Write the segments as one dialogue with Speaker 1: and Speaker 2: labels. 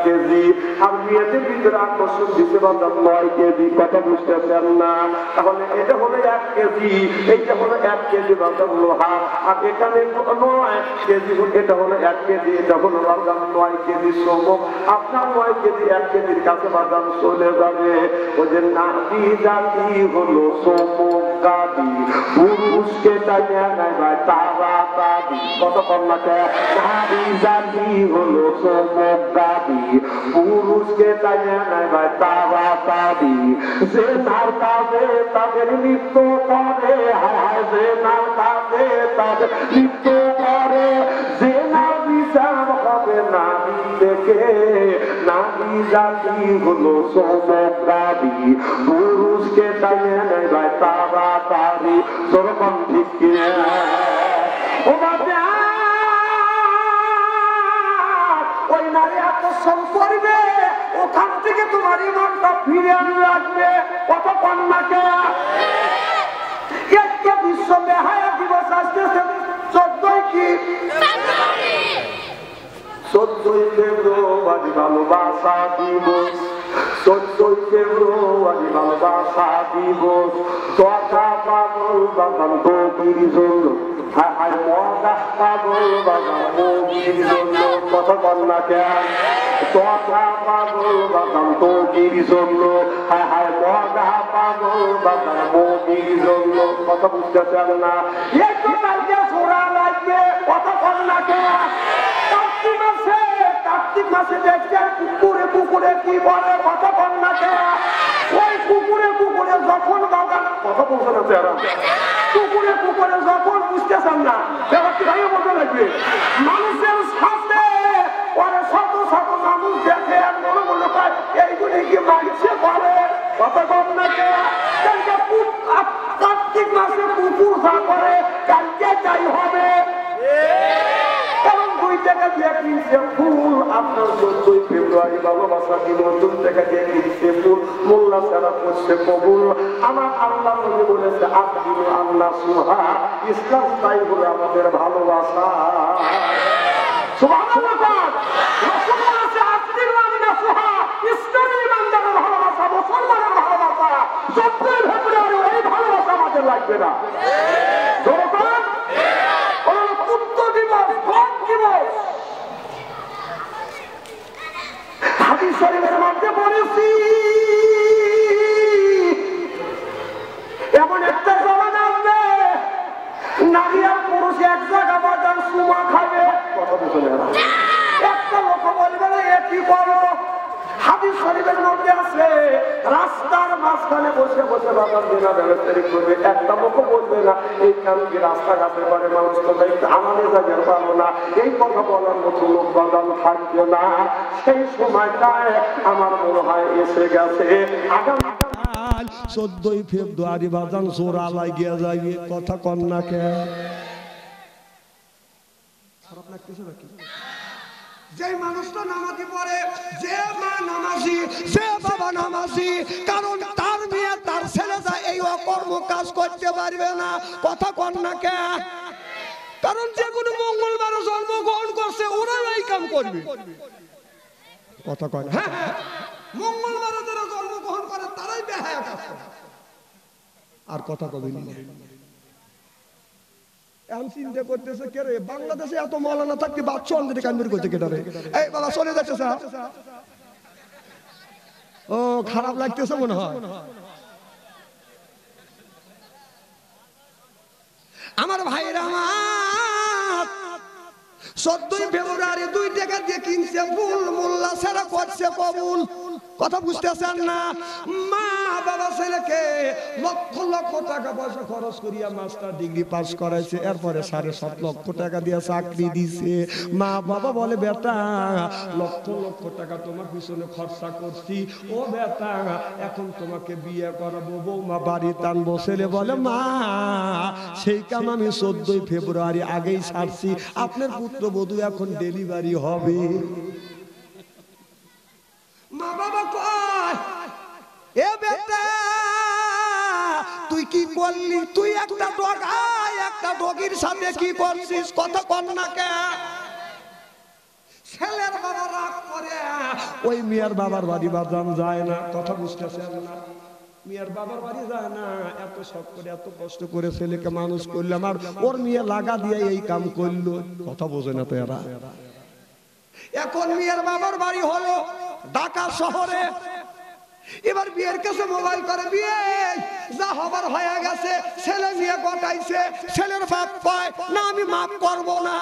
Speaker 1: KG, আর মেয়েদের ভিতরে আকর্ষণ দিতে পারতাম 9 কেজি। কথা বুঝতেছেন না? তাহলে এটা হলো 1 কেজি, এইটা হলো 1 কেজি বাদাম লোহা, আর এখানে 9 কেজি, এটা হলো 1 কেজি, এটা হলো বাদাম 9 কেজি শ্রম। আপনার 9 কেজি 1 কেজির কাছে বাদাম চলে যাবে। ওই যে নাবি জাতি হলো সমগাবি, পুরুষকে টাইনে নেয় ভাই তাড়াতাড়ি। কতক্ষণ না নাবি জাতি হলো সমগাবি, পুরুষকে টাইনে নেয় ভাই তাড়াতাড়ি। যে তার কাজে তাদের মৃত্যু করে, হায় যে তার কাজে তাদের মৃত্যু করে, যে না বিচার হবে নাবি থেকে, নাবি জাতি হলো সমগাবি, পুরুষকে টাইনে নেয় ভাই তাড়াতাড়ি। যেরকম ঠিক কিনা? ও বাবা, ওই নারী আকর্ষণ করবে, ওখান থেকে তোমার ইমানটা ফিরে আনবে আসবে। কত কন্যাকে একটা বিশ্ব বেহায়া দিবস আসতেছে 14 কি 14 ফেব্রুয়ারি ভালোবাসা দিবস, 14 ফেব্রুয়ারি ভালোবাসা দিবস। দশা পাগল বাগান তৈরির জন্য, হায় হায় মজা পাগল বাগান তৈরির জন্য। কথা বল না কেন? দশা পাগল বাগান তৈরির জন্য, হায় হায় মজা পাগল বাগান তৈরির জন্য। কথা বুঝতেছেন না? একটু কালকে ছোড়া লাগবে। কথা বল না কেন? কার্তিক মাসে দেখছেন পুকুরে পুকুরে কি বলে? কথা বল না কেন? ওই পুকুরে পুকুরে যখন বাগান, কথা বলছে না চেহারা, পুকুরে পুকুরে যখন বুঝতেছেন না, ব্যাপারটি ভাইও বলতে লাগবে। মানুষের সাথে পরে শত শত মানুষ দেখে আর মনে মনে হয় এইগুলি কি মানছে বলে? কথা বল না কেন? কার্তিক মাসে পুকুর যা করে কালকে যাই হবে। কারণ 2 টাকা দিয়ে কিনছে ফুল, আপনার 14 ফেব্রুয়ারি ভালোবাসা দিবস 2 টাকা দিয়ে কিনছে ফুল, মোল্লা ছাড়া করছে কবুল। আমার আল্লাহ নবী বলেছে আব্দুল আল্লাহ সুহা, ইসলাম তাই বলে আমাদের ভালোবাসা। সুবহানাল্লাহ। রাসূল বলেছে আব্দুল আল্লাহ সুহা, ইসলামী ইমানদারের ভালোবাসা, মুসলমানের ভালোবাসা। 14 ফেব্রুয়ারি এই ভালোবাসা আমাদের লাগবে না। হাদিস শরীফের মধ্যে পড়েছি এমন একটা জমানা আসবে নারী আর পুরুষ এক জায়গা বাজার সুমা খাবে। কথা বুঝে না? একটা লোক বলবে না এ কি করো? হাদিস শরীফের মধ্যে আছে রাস্তার মাঝখানে বসে বসে বাজার দেনা ব্যবস্থা করবে। একটা লোক বলবে না এই কারণে রাস্তাঘাটে পারে মানুষ তো আমাদের জায়গার পাবো না। এই কথা বলার মতো লোক বাজার থাকবে না। সেই সময়টায় আমার মনে হয় এসে গেছে। আগামী
Speaker 2: 14 ফেব্রুয়ারি বাজান জোড়া লাগিয়ে যাবে। কথা কন্যাকে খারাপ লাগতেছে নাকি? যে মানুষটা নামাজি পড়ে, যে মা নামাজি, যে বাবা নামাজি, কারণ তার মেয়ে তার ছেলে যায় এই অকর্ম কাজ করতে পারবে না। কথা কন্যাকে, কারণ যে কোনো মঙ্গলবারে জন্মগ্রহণ করছে ওরাই এই কাম করবে। কথা কয় না? হ্যাঁ, মঙ্গলবারে যারা জন্মগ্রহণ করে তারাই বেহায়া কাজ করে। আর কথা কবি না। এখন চিন্তা করতেছে কে রে, বাংলাদেশে এত মৌলানা থাকতে বাচ্চা অন্ধের কান বের করতে কেটে রে? এই বাবা চলে যাচ্ছে স্যার। ও খারাপ লাগতেছে মনে হয়। আমার ভাইরা আমার 14 ফেব্রুয়ারি 2 টাকা দিয়ে কিনছে ফুল, মোল্লা ছাড়া করছে কবুল। কথা বুঝতেছেন না? মা বাবা ছেলেকে লক্ষ লক্ষ টাকা পয়সা খরচ করিয়া মাস্টার ডিগ্রি পাস করাইছে, এরপরে 7.5 লক্ষ টাকা দিয়ে চাকরি দিছে। মা বাবা বলে বেটা লক্ষ লক্ষ টাকা তোমার পিছনে খরচা করছি, ও বেটা এখন তোমাকে বিয়ে করাবো, বৌমা বাড়ি টানবো। ছেলে বলে মা সেই কাম আমি 14 ফেব্রুয়ারি আগেই ছাড়ছি, আপনার পুত্রবধূ এখন ডেলিভারি হবে। মা বাবা কয় এ বেটা তুই কি করলি? তুই একটা ডগায় একটা ডগির সাথে কি করছিস? কথা কন না কে? ছেলের বাবা রাগ করে ওই মিয়ার বাবার বাড়ি বাদাম যায় না। কথা বুঝতেছেন না? মিয়ার বাবার বাড়ি যায় না, এত শখ করে এত কষ্ট করে ছেলেকে মানুষ করলাম, আর ওর মেয়ে লাগা দিয়ে এই কাম করলো। কথা বোঝে না তো এরা। এখন মিয়ার বাবার বাড়ি হলো ঢাকা শহরে। এবার বিয়ের কাছে মোবাইল করে, বিয়ে যা হবার হয়ে গেছে, ছেলে মেয়ে গটাইছে, ছেলের বাপ কয় না আমি মাফ করব না।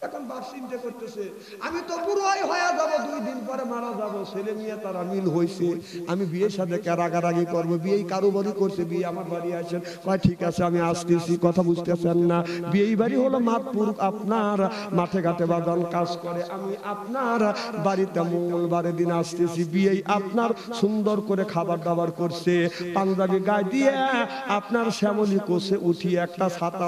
Speaker 2: এখন বাপ চিন্তা করতেছে আমি তো পুরোই হয়ে যাব, 2 দিন পরে মারা যাব, ছেলে মেয়ে তারা মিল হয়েছে, আমি বিয়ের সাথে রাগারাগি করবো, বিয়ে কারো বাড়ি করছে, বিয়ে আমার বাড়ি আসেন, কয় ঠিক আছে আমি আসতেছি। কথা বুঝতেছেন না? বিয়ে বাড়ি হলো মাতপুর, আপনার মাঠে ঘাটে বাদান কাজ করে, আমি আপনার বাড়িতে মঙ্গলবারের দিন আসতেছি। বিয়ে আপনার সুন্দর করে খাবার দাবার করছে, পাঞ্জাবি গায়ে দিয়ে আপনার শ্যামলী কোষে উঠিয়ে একটা ছাতা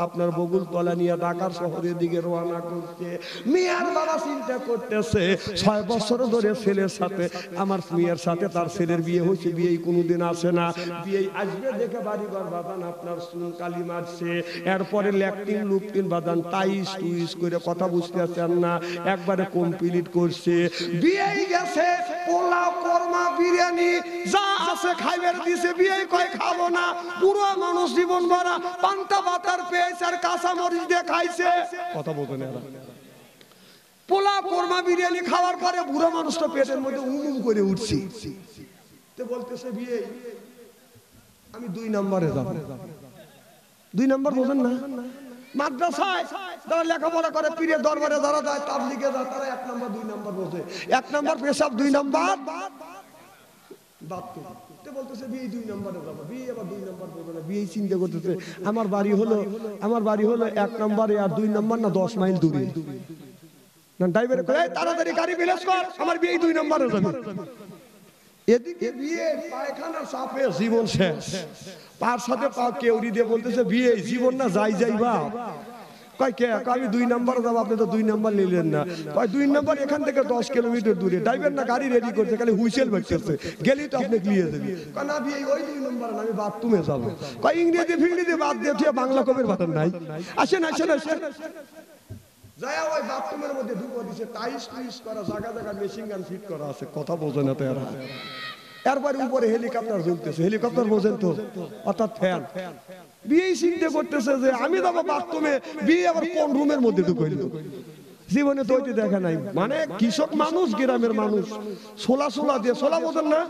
Speaker 2: আপনার বগুল তলা নিয়ে ঢাকার শহরের দিকে রওনা করছে। মিয়ার বাবা চিন্তা করতেছে 6 বছর ধরে ছেলের সাথে, আমার মেয়ের সাথে তার ছেলের বিয়ে হয়েছে, বিয়ে কোনোদিন আসে না, বিয়ে আসবে দেখে বাড়ি ঘর বাদান আপনার চুন কালি মারছে, এরপরে ল্যাকটিন লুকটিন বাদান টাইস টুইস করে, কথা বুঝতেছেন না, একবারে কমপ্লিট করছে। বিয়ে গেছে পোলাও কোরমা বিরিয়ানি যা আছে খাইবার দিছে, বিয়ে কয় খাবো না, পুরো মানুষ জীবন ভরা পান্তা বাতার পেয়েছে আর কাঁচা মরিচ দিয়ে খাইছে। কথা বলতে পোলাও কোরমা বিরিয়ানি খাওয়ার পরে বুড়ো মানুষটা পেটের মধ্যে উমুম করে উঠছি, তো বলতেছে বিয়ে আমি 2 নম্বরে যাব। 2 নম্বর বোঝেন না? মাদ্রাসায় যারা লেখাপড়া করে, পীরের দরবারে যারা যায়, তাবলিগে যায়, তারা 1 নম্বর 2 নম্বর বোঝে। 1 নম্বর পেশাব, 2 নম্বর বাথরুম। তো বলতেছে বিয়ে 2 নম্বরে যাব, বিয়ে আবার 2 নম্বর বোঝে না। বিয়ে চিন্তা করতেছে আমার বাড়ি হলো 1 নম্বরে আর 2 নম্বর না 10 মাইল দূরে। না ড্রাইভারে কয় তাড়াতাড়ি গাড়ি বিলাস কর, আমার বিয়ে 2 নম্বরে যাবে। এদিকে বিয়ে পায়খানা চাপে জীবন শেষ, পার সাথে পা কেউরি দিয়ে বলতেছে বিয়ে জীবন না যাই যাই বাপ। কয় কে? আমি 2 নম্বরে যাব, আপনি তো 2 নম্বর নিলেন না। কয় 2 নম্বর এখান থেকে 10 কিলোমিটার দূরে, ড্রাইভার না গাড়ি রেডি করছে, খালি হুইসেল বাজতেছে, গেলেই তো আপনি নিয়ে যাবেন। কয় না বিয়ে ওই 2 নম্বরে না, আমি বাথরুমে যাব। কয় ইংরেজি ফিংরেজি বাদ দিয়ে তুই বাংলা কবির ভাষা নাই, আসেন আসেন আসেন। যায় ওই বাথরুমের মধ্যে ঢুকে দিছে, টাইস টুইস করা, জায়গা জায়গা মেশিন গান ফিট করা আছে। কথা বোঝে না তো এরা। এরপরে উপরে হেলিকপ্টার জ্বলতেছে, হেলিকপ্টার বোঝেন তো, অর্থাৎ ফ্যান। বিয়ে চিন্তা করতেছে যে আমি যাবো বাথরুমে, বিয়ে আবার কোন রুমের মধ্যে ঢুকাইল, জীবনে তো ওইটি দেখা নাই। মানে কৃষক মানুষ, গ্রামের মানুষ, সোলা দিয়ে, সোলা বোঝেন না?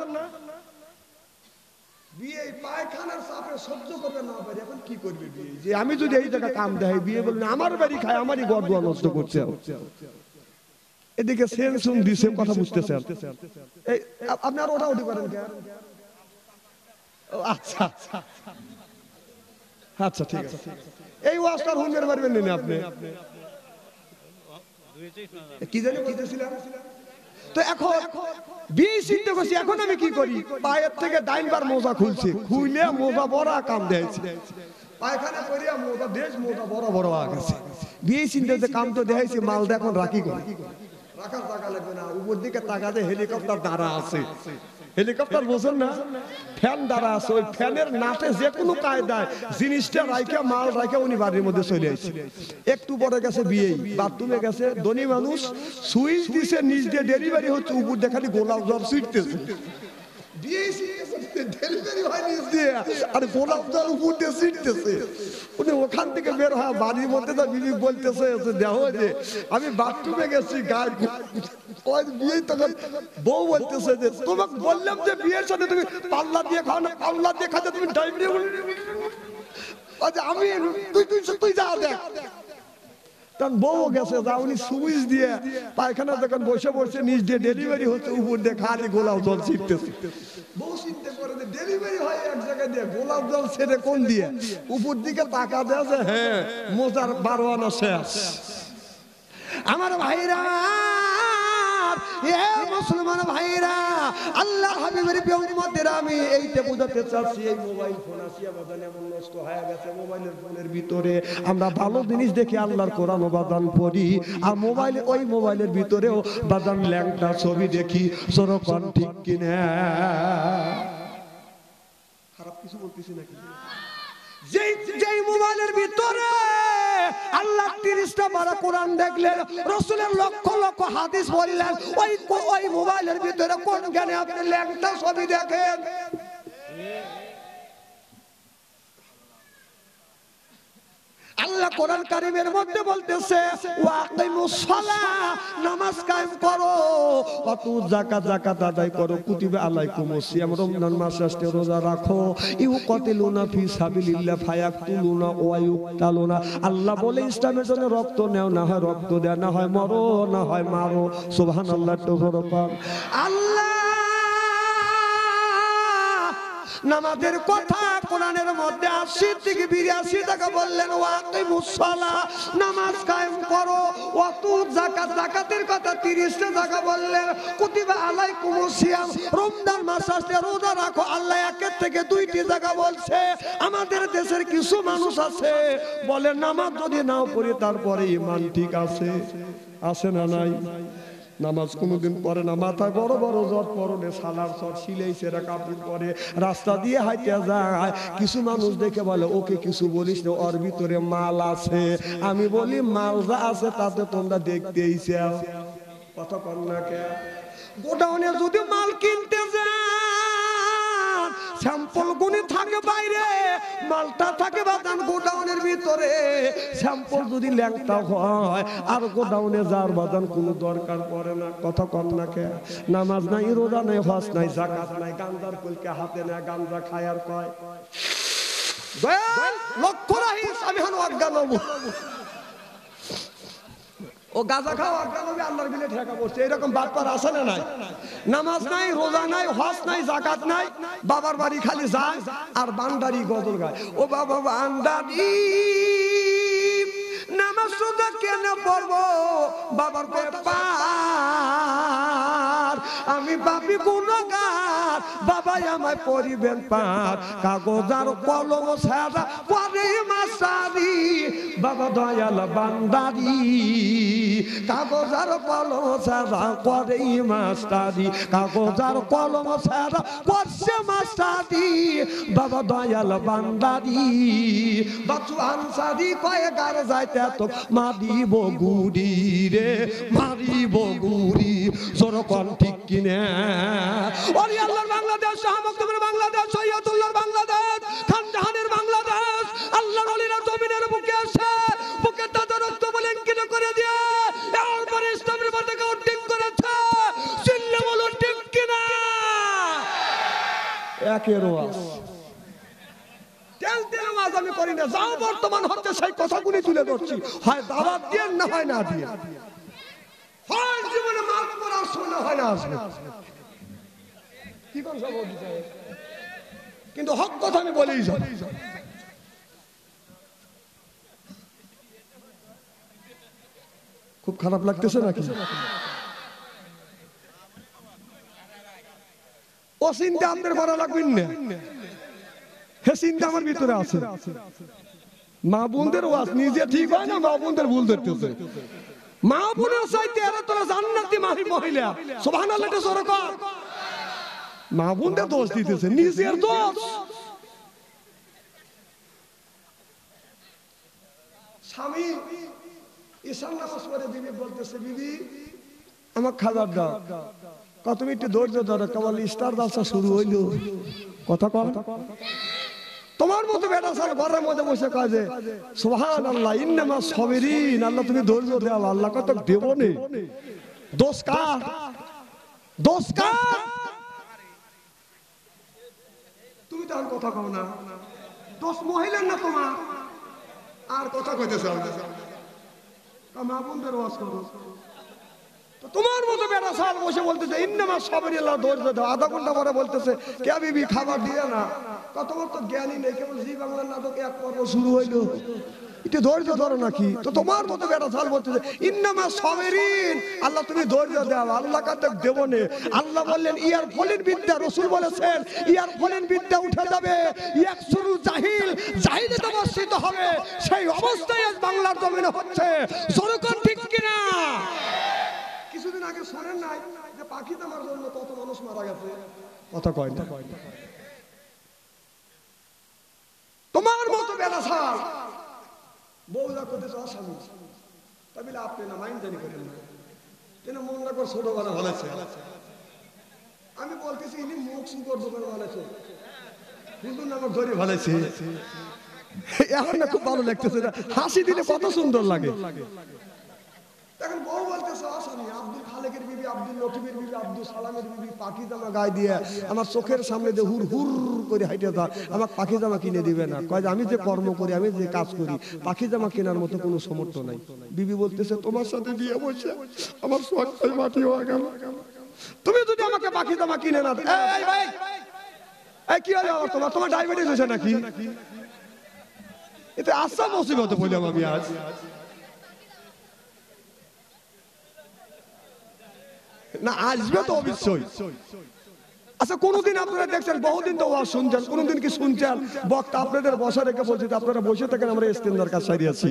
Speaker 2: বিয়ে পায়খানার চাপে সহ্য করবে না পারে, এখন কি করবে বিয়ে? যে আমি যদি এই জায়গা কাম দেয়, বিয়ে বলবেন আমার বাড়ি খায়, আমারই ঘর দুয়ার নষ্ট করছে। এদিকে সেন্সুম দিছে, কথা বুঝতেছেন? এই আপনি আর ওটা করেন কেন? আচ্ছা আচ্ছা ঠিক আছে, এই ওয়াজটার হুঁজের পারবেন না আপনি, কি জানি বলতেছিলাম। তো এখন বিয়ে চিন্তা করছি, এখন আমি কি করি? পায়ের থেকে ডাইনবার মোজা খুলছে, খুলে মোজা বড় কাম দিয়েছে, পায়খানা করিয়া মোজা দেশ, মোজা বড় বড় গেছে। বিয়ে চিন্তা যে কাম তো দেখাইছি, মাল এখন রাখি করে, রাখার টাকা লাগবে না। উপর দিকে তাকাতে হেলিকপ্টার দাঁড়া আছে, হেলিকপ্টার বোঝেন না, ফ্যান দ্বারা আছে, ওই ফ্যানের নাটে যে কোনো কায়দায় জিনিসটা রাইখা, মাল রাইখা উনি বাড়ির মধ্যে চলে আসছে। একটু পরে গেছে বিয়ে, বাথরুমে গেছে, ধনী মানুষ সুইচ দিছে, নিচ দিয়ে ডেলিভারি হচ্ছে, উপর দিয়ে খালি গোলাপ জল ছিটতেছে। ওখান থেকে বের হয় বাড়ির মধ্যে, বিবি বলতেছে দেখো যে আমি বাথরুমে গেছি, বউ বলতেছে যে তোমাকে বললাম যে বিয়ের সাথে তুমি পাল্লা দিয়ে খাও না, পাল্লা দিয়ে খাতে তুমি টাইম দিয়ে আমি তুই যা দেখ। তখন বউ গেছে, যা উনি সুইচ দিয়ে পায়খানা যখন বসে বসে নিচ দিয়ে ডেলিভারি হচ্ছে, উপর দিয়ে খালি গোলাপ জল ছিটতেছে। বউ চিন্তা করে যে ডেলিভারি হয় এক জায়গায় দিয়ে, গোলাপ জল ছেড়ে কোন দিয়ে? উপর দিকে তাকা দিয়েছে, হ্যাঁ মোজার 12 আনা শেষ। আমার ভাইরা, মুসলমান ভাইরা, আল্লাহর হাবিবের উম্মতের আমি এইটা বুঝাতে চাচ্ছি, এই মোবাইল ফোন আসিয়া বাদান এমন নষ্ট হয়ে গেছে, মোবাইলের ফোনের ভিতরে আমরা ভালো জিনিস দেখি, আল্লাহর কোরআন বাদান পড়ি, আর মোবাইলে ওই মোবাইলের ভিতরেও বাদান ল্যাংটা ছবি দেখি, সরকন ঠিক কিনা? খারাপ কিছু বলতেছি নাকি? যেই মোবাইলের ভিতরে আল্লাহ 30টা পারা কোরআন দেখলেন, রাসূলের লক্ষ লক্ষ হাদিস বললেন, ওই মোবাইলের ভিতরে কোন জ্ঞানে আপনি ল্যাংটা ছবি দেখেন? আল্লাহ কোরআন কারীমের মধ্যে বলতেছে ওয়াকিমুস সালাহ, নামাজ কায়েম করো, ওয়াতু যাকাত, যাকাত আদায় করো, কুতিবা আলাইকুমুস সিয়াম, রমজান মাসে আসতে রোজা রাখো, ইউকাতিলুনা ফি সাবিলিল্লাহ ফায়াকতুলুনা ওয়া ইউকতালুনা। আল্লাহ বলে ইসলামের জন্য রক্ত নেও, না হয় রক্ত দেয়া, না হয় মরো, না হয় মারো। সুবহানাল্লাহ। তো আল্লাহ নামাজের কথা কোরআনের মধ্যে 80 থেকে 82 টাকা বললেন, ওয়াকিমুস সালাহ, নামাজ কায়েম করো, ওয়াতু যাকাত, যাকাতের কথা 30 টাকা বললেন, কুতিবা আলাইকুমুস সিয়াম, রমজান মাস আসলে রোজা রাখো। আল্লাহ একের থেকে 2টি জায়গা বলছে। আমাদের দেশের কিছু মানুষ আছে বলে নামাজ যদি নাও পড়ি তারপরে ঈমান ঠিক আছে, আছে না নাই? নামাজ কোনোদিন পড়ে না, মাথায় বড় বড় জট, পরনে সালার চট, সিলাই সেরা কাপড় পরে রাস্তা দিয়ে হাইতে যায়। কিছু মানুষ দেখে বলে ওকে কিছু বলিস না, ওর ভিতরে মাল আছে। আমি বলি মাল যা আছে তাতে তোমরা দেখতেই চাও, কথা কর না কে? গোডাউনে যদি মাল কিনতে যান, স্যাম্পল গুনি থাকে বাইরে, মালটা থাকে বাদান গোডাউনের ভিতরে। স্যাম্পল যদি ল্যাংটা হয় আর গোডাউনে যাওয়ার বাদান কোনো দরকার পড়ে না, কথা কম না কে? নামাজ নাই, রোজা নাই, হজ নাই, যাকাত নাই, গাঞ্জার কলকে হাতে নেয়, গাঞ্জা খায় আর কয় লক্ষ্য রাখিস আমি হানো অজ্ঞান হবো। ও গাঁজা খাও অজ্ঞান হবে, আল্লাহর বিলে ঠেকা পড়ছে। এরকম বাটপার আছে না নাই? নামাজ নাই, রোজা নাই, হজ নাই, যাকাত নাই, বাবার বাড়ি খালি যায় আর বান্দারি গজল গায়। ও বাবা বান্দারি নামাজ রোজা কেন পড়বো, বাবার কথা আমি পাপি গুনাহগার, বাবাই আমায় পড়িবেন পার, কাগজ আর কলম ছাড়া পড়ে মাস্টারি, বাবা দয়াল বান্দারি, কাগজ আর কলম ছাড়া পড়ে মাস্টারি, কাগজ আর কলম ছাড়া পড়ছে মাস্টারি, বাবা দয়াল বান্দারি। বাচ্চু আনসারি কয়ে গার যাইতে তো মারিব গুড়ি রে, মারিব গুড়ি, জোরকন ঠিক কিনে। ওরে আল্লাহর বাংলাদেশ, শাহমুক্তপুর বাংলাদেশ, সৈয়দুল্লাহর বাংলাদেশ, খানজাহানের বাংলাদেশ, আল্লাহর ওলিরা জমিনের বুকে আসে, বুকে তাদের রক্ত বলে কিনে করে দিয়ে এরপরে ইসলামের পতাকা উড্ডীন করেছে। চিল্লে বলো ঠিক কিনা? একের ওয়াজ তেল তেল ওয়াজ আমি করি না, যাও বর্তমান হচ্ছে সেই কথাগুলি তুলে ধরছি, হয় দাওয়াত দিয়ে না হয় না দিয়ে, হয় জীবনে মাল পড়ার শোনা হয় না আসবে। কি কোন সব বলতে চাই, কিন্তু হক কথা আমি বলেই যাব। খুব খারাপ লাগতেছে নাকি? ও চিন্তা আপনার করা লাগবে না, হে চিন্তা আমার ভিতরে আছে। মা বোনদের ওয়াজ নিজে ঠিক হয় না, মা বোনদের ভুল ধরতেছে। মা বোনের চাইতে এরা তোরা জান্নাতি মহিলা, সুবহানাল্লাহ জোরে কর। মা বোনদের দোষ দিতেছে, নিজের দোষ। স্বামী ঈশান নামাজ পড়ে বিবি বলতেছে, বিবি আমার খাবার দাও। কত মিনিট ধৈর্য ধরো, কেবল স্টার দাসা শুরু হইল, কথা কম। তোমার মতো বেটা সাল ঘরের মধ্যে বসে কাজে সুবহানাল্লাহ ইন্নামা সাবিরিন, আল্লাহ তুমি ধৈর্য দাও, আল্লাহ কত দেব নে। দোষ কার? দোষ কার? তুমি তো আর কথা কও না, দোষ মহিলার না তোমার। আর কথা কইতেছ মা বোনদের ওয়াজ করো, তোমার মতো বেটা সাল বসে বলতেছে ইন্নামা সাবিরিন, ধৈর্য দাও। আধা ঘন্টা পরে বলতেছে কে বিবি খাবার দিয়ে না। তোমার তো জ্ঞানী নেই, কেবল জি বাংলার নাটক এক পর্ব শুরু হইলো, এটা ধৈর্য ধরো নাকি? তো তোমার মতো বেটা সাল বলতেছে ইন্নামা সাবিরিন, আল্লাহ তুমি ধৈর্য দাও, আল্লাহ কাছে দেব নে। আল্লাহ বললেন ইয়ার ফলিন বিদ্যা, রাসূল বলেছেন ইয়ার ফলিন বিদ্যা উঠে যাবে, ইয়াকসুরুল জাহিল, জাহিলিয়াত অবস্থিত হবে। সেই অবস্থায় আজ বাংলার জমিনে হচ্ছে, জনগণ ঠিক কিনা? কিছুদিন আগে শোনেন নাই যে পাখি তামার জন্য কত মানুষ মারা গেছে, কথা কয় না? তোমার মতো বেলাসাল বউরা করতেছে অস্বামী, তাই বলে আপনি না মাইন্ড জানি করেন না, কেন মন না করে ছোট বানা বলেছে। আমি বলতেছি ইনি মুখ সুন্দর দোকান বলেছে, কিন্তু আমার ধরে ভালেছে। এখন না খুব ভালো লাগতেছে, হাসি দিলে কত সুন্দর লাগে। এখন বউ বলতেছে অস্বামী, আব্দুল খালেকের বিবি, আব্দুল লতিফের বিবি, আব্দুল সালামের বিবি পাখি জামা গায়ে দিয়ে আমার চোখের সামনে যে হুর হুর করে হাইটে যায়, আমার পাখি জামা কিনে দিবে না। কয় যে আমি যে কর্ম করি, আমি যে কাজ করি, পাখি জামা কেনার মতো কোনো সামর্থ্য নাই। বিবি বলতেছে তোমার সাথে বিয়ে বসে আমার সোয়াই মাটি হয়ে গেল, তুমি যদি আমাকে পাখি জামা কিনে না। এই ভাই, এই কি হলো তোমার? তোমার ডায়াবেটিস হয়েছে নাকি? এটা আশা মুসিবত বললাম আমি আজ। না আসবে তো অবশ্যই। আচ্ছা কোনদিন আপনারা দেখছেন, বহুদিন তো ওয়াজ শুনছেন, কোনদিন কি শুনছেন বক্তা আপনাদের বসা রেখে বলছে আপনারা বসে থাকেন, আমরা ইস্তেন্দার কাজ সারিয়েছি,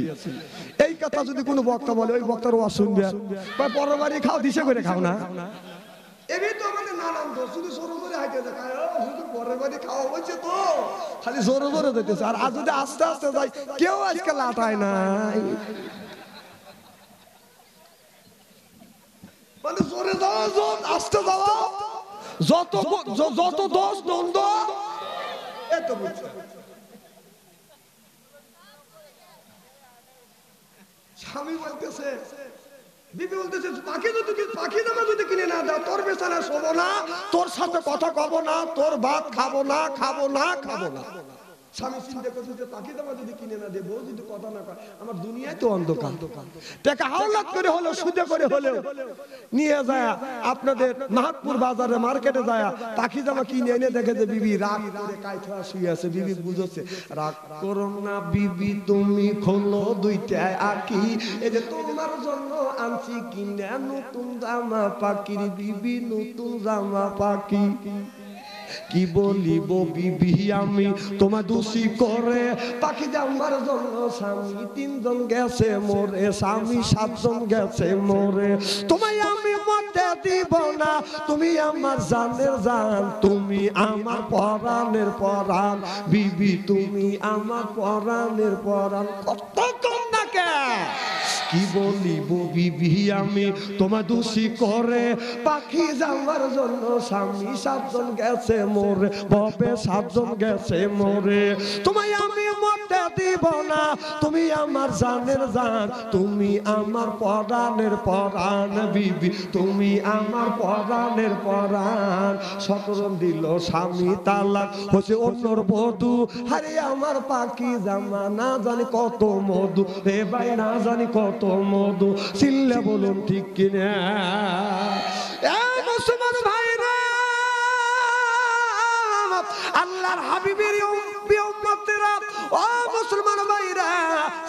Speaker 2: এই কথা যদি কোনো বক্তা বলে ওই বক্তার ওয়াজ শুনবে, পরের বাড়ি খাও দিশে করে খাও না। এমনি তো আমাদের নানান দোষ, শুধু জোরে জোরে হাইটে দেখায়, শুধু পরের বাড়ি খাওয়া হচ্ছে তো খালি জোরে জোরে যেতেছে। আর আজ যদি আস্তে আস্তে যাই, কেউ আজকে লাটায় না, মানে জোরে যাওয়া জোর, আস্তে যাওয়া যত যত দোষ দ্বন্দ্ব এত বুঝছে। স্বামী বলতেছে, বিবি বলতেছে পাখি জামা যদি কিনে না দাও, তোর বেচারা শোবো না, তোর সাথে কথা কব না, তোর ভাত খাবো না, খাবো না, খাবো না। স্বামী চিন্তা করছে যে পাখি জামা যদি কিনে না দেবো, যদি কথা না কয়, আমার দুনিয়ায় তো অন্ধকার। টাকা হাওলাত করে হলেও, সুদে করে হলেও নিয়ে যায় আপনাদের মাহাতপুর বাজারে মার্কেটে যায় পাখি জামা কিনে এনে দেখে যে বিবি রাগ করে কাইথা শুয়ে আছে। বিবি বুঝছে রাগ করো না বিবি, তুমি খোলো দুইটা আঁকি, এই যে তোমার জন্য আনছি কিনে নতুন জামা পাখির বিবি, নতুন জামা পাখি। কি বলিব বিবি আমি তোমার দোষী করে, পাখি জামার জন্য স্বামী 3 জন গেছে মরে, স্বামী 7 জন গেছে মরে। তোমায় আমি মরতে দিব না, তুমি আমার জানের জান, তুমি আমার পরাণের পরাণ, বিবি তুমি আমার পরাণের পরাণ। কত কম না কে কি বলিব বিবি আমি তোমার দোষী করে, পাখি জামার জন্য স্বামী 7 জন গেছে মোরে, বাপে 7 জন গেছে মোরে। তোমায় আমি মরতে দিব না, তুমি আমার জানের জান, তুমি আমার পরাণের পরাণ, বিবি তুমি আমার পরাণের পরাণ। 17 দিল স্বামী তালাক, হচ্ছে অন্যর বধূ, আরে আমার পাখি জামা না জানি কত মধু, রে ভাই না জানি কত মধু, চিল্লে বলুন ঠিক কিনা। মুসলমান ভাইরা, আল্লাহর হাবিবের উম্মতেরা, ও মুসলমান ভাইরা,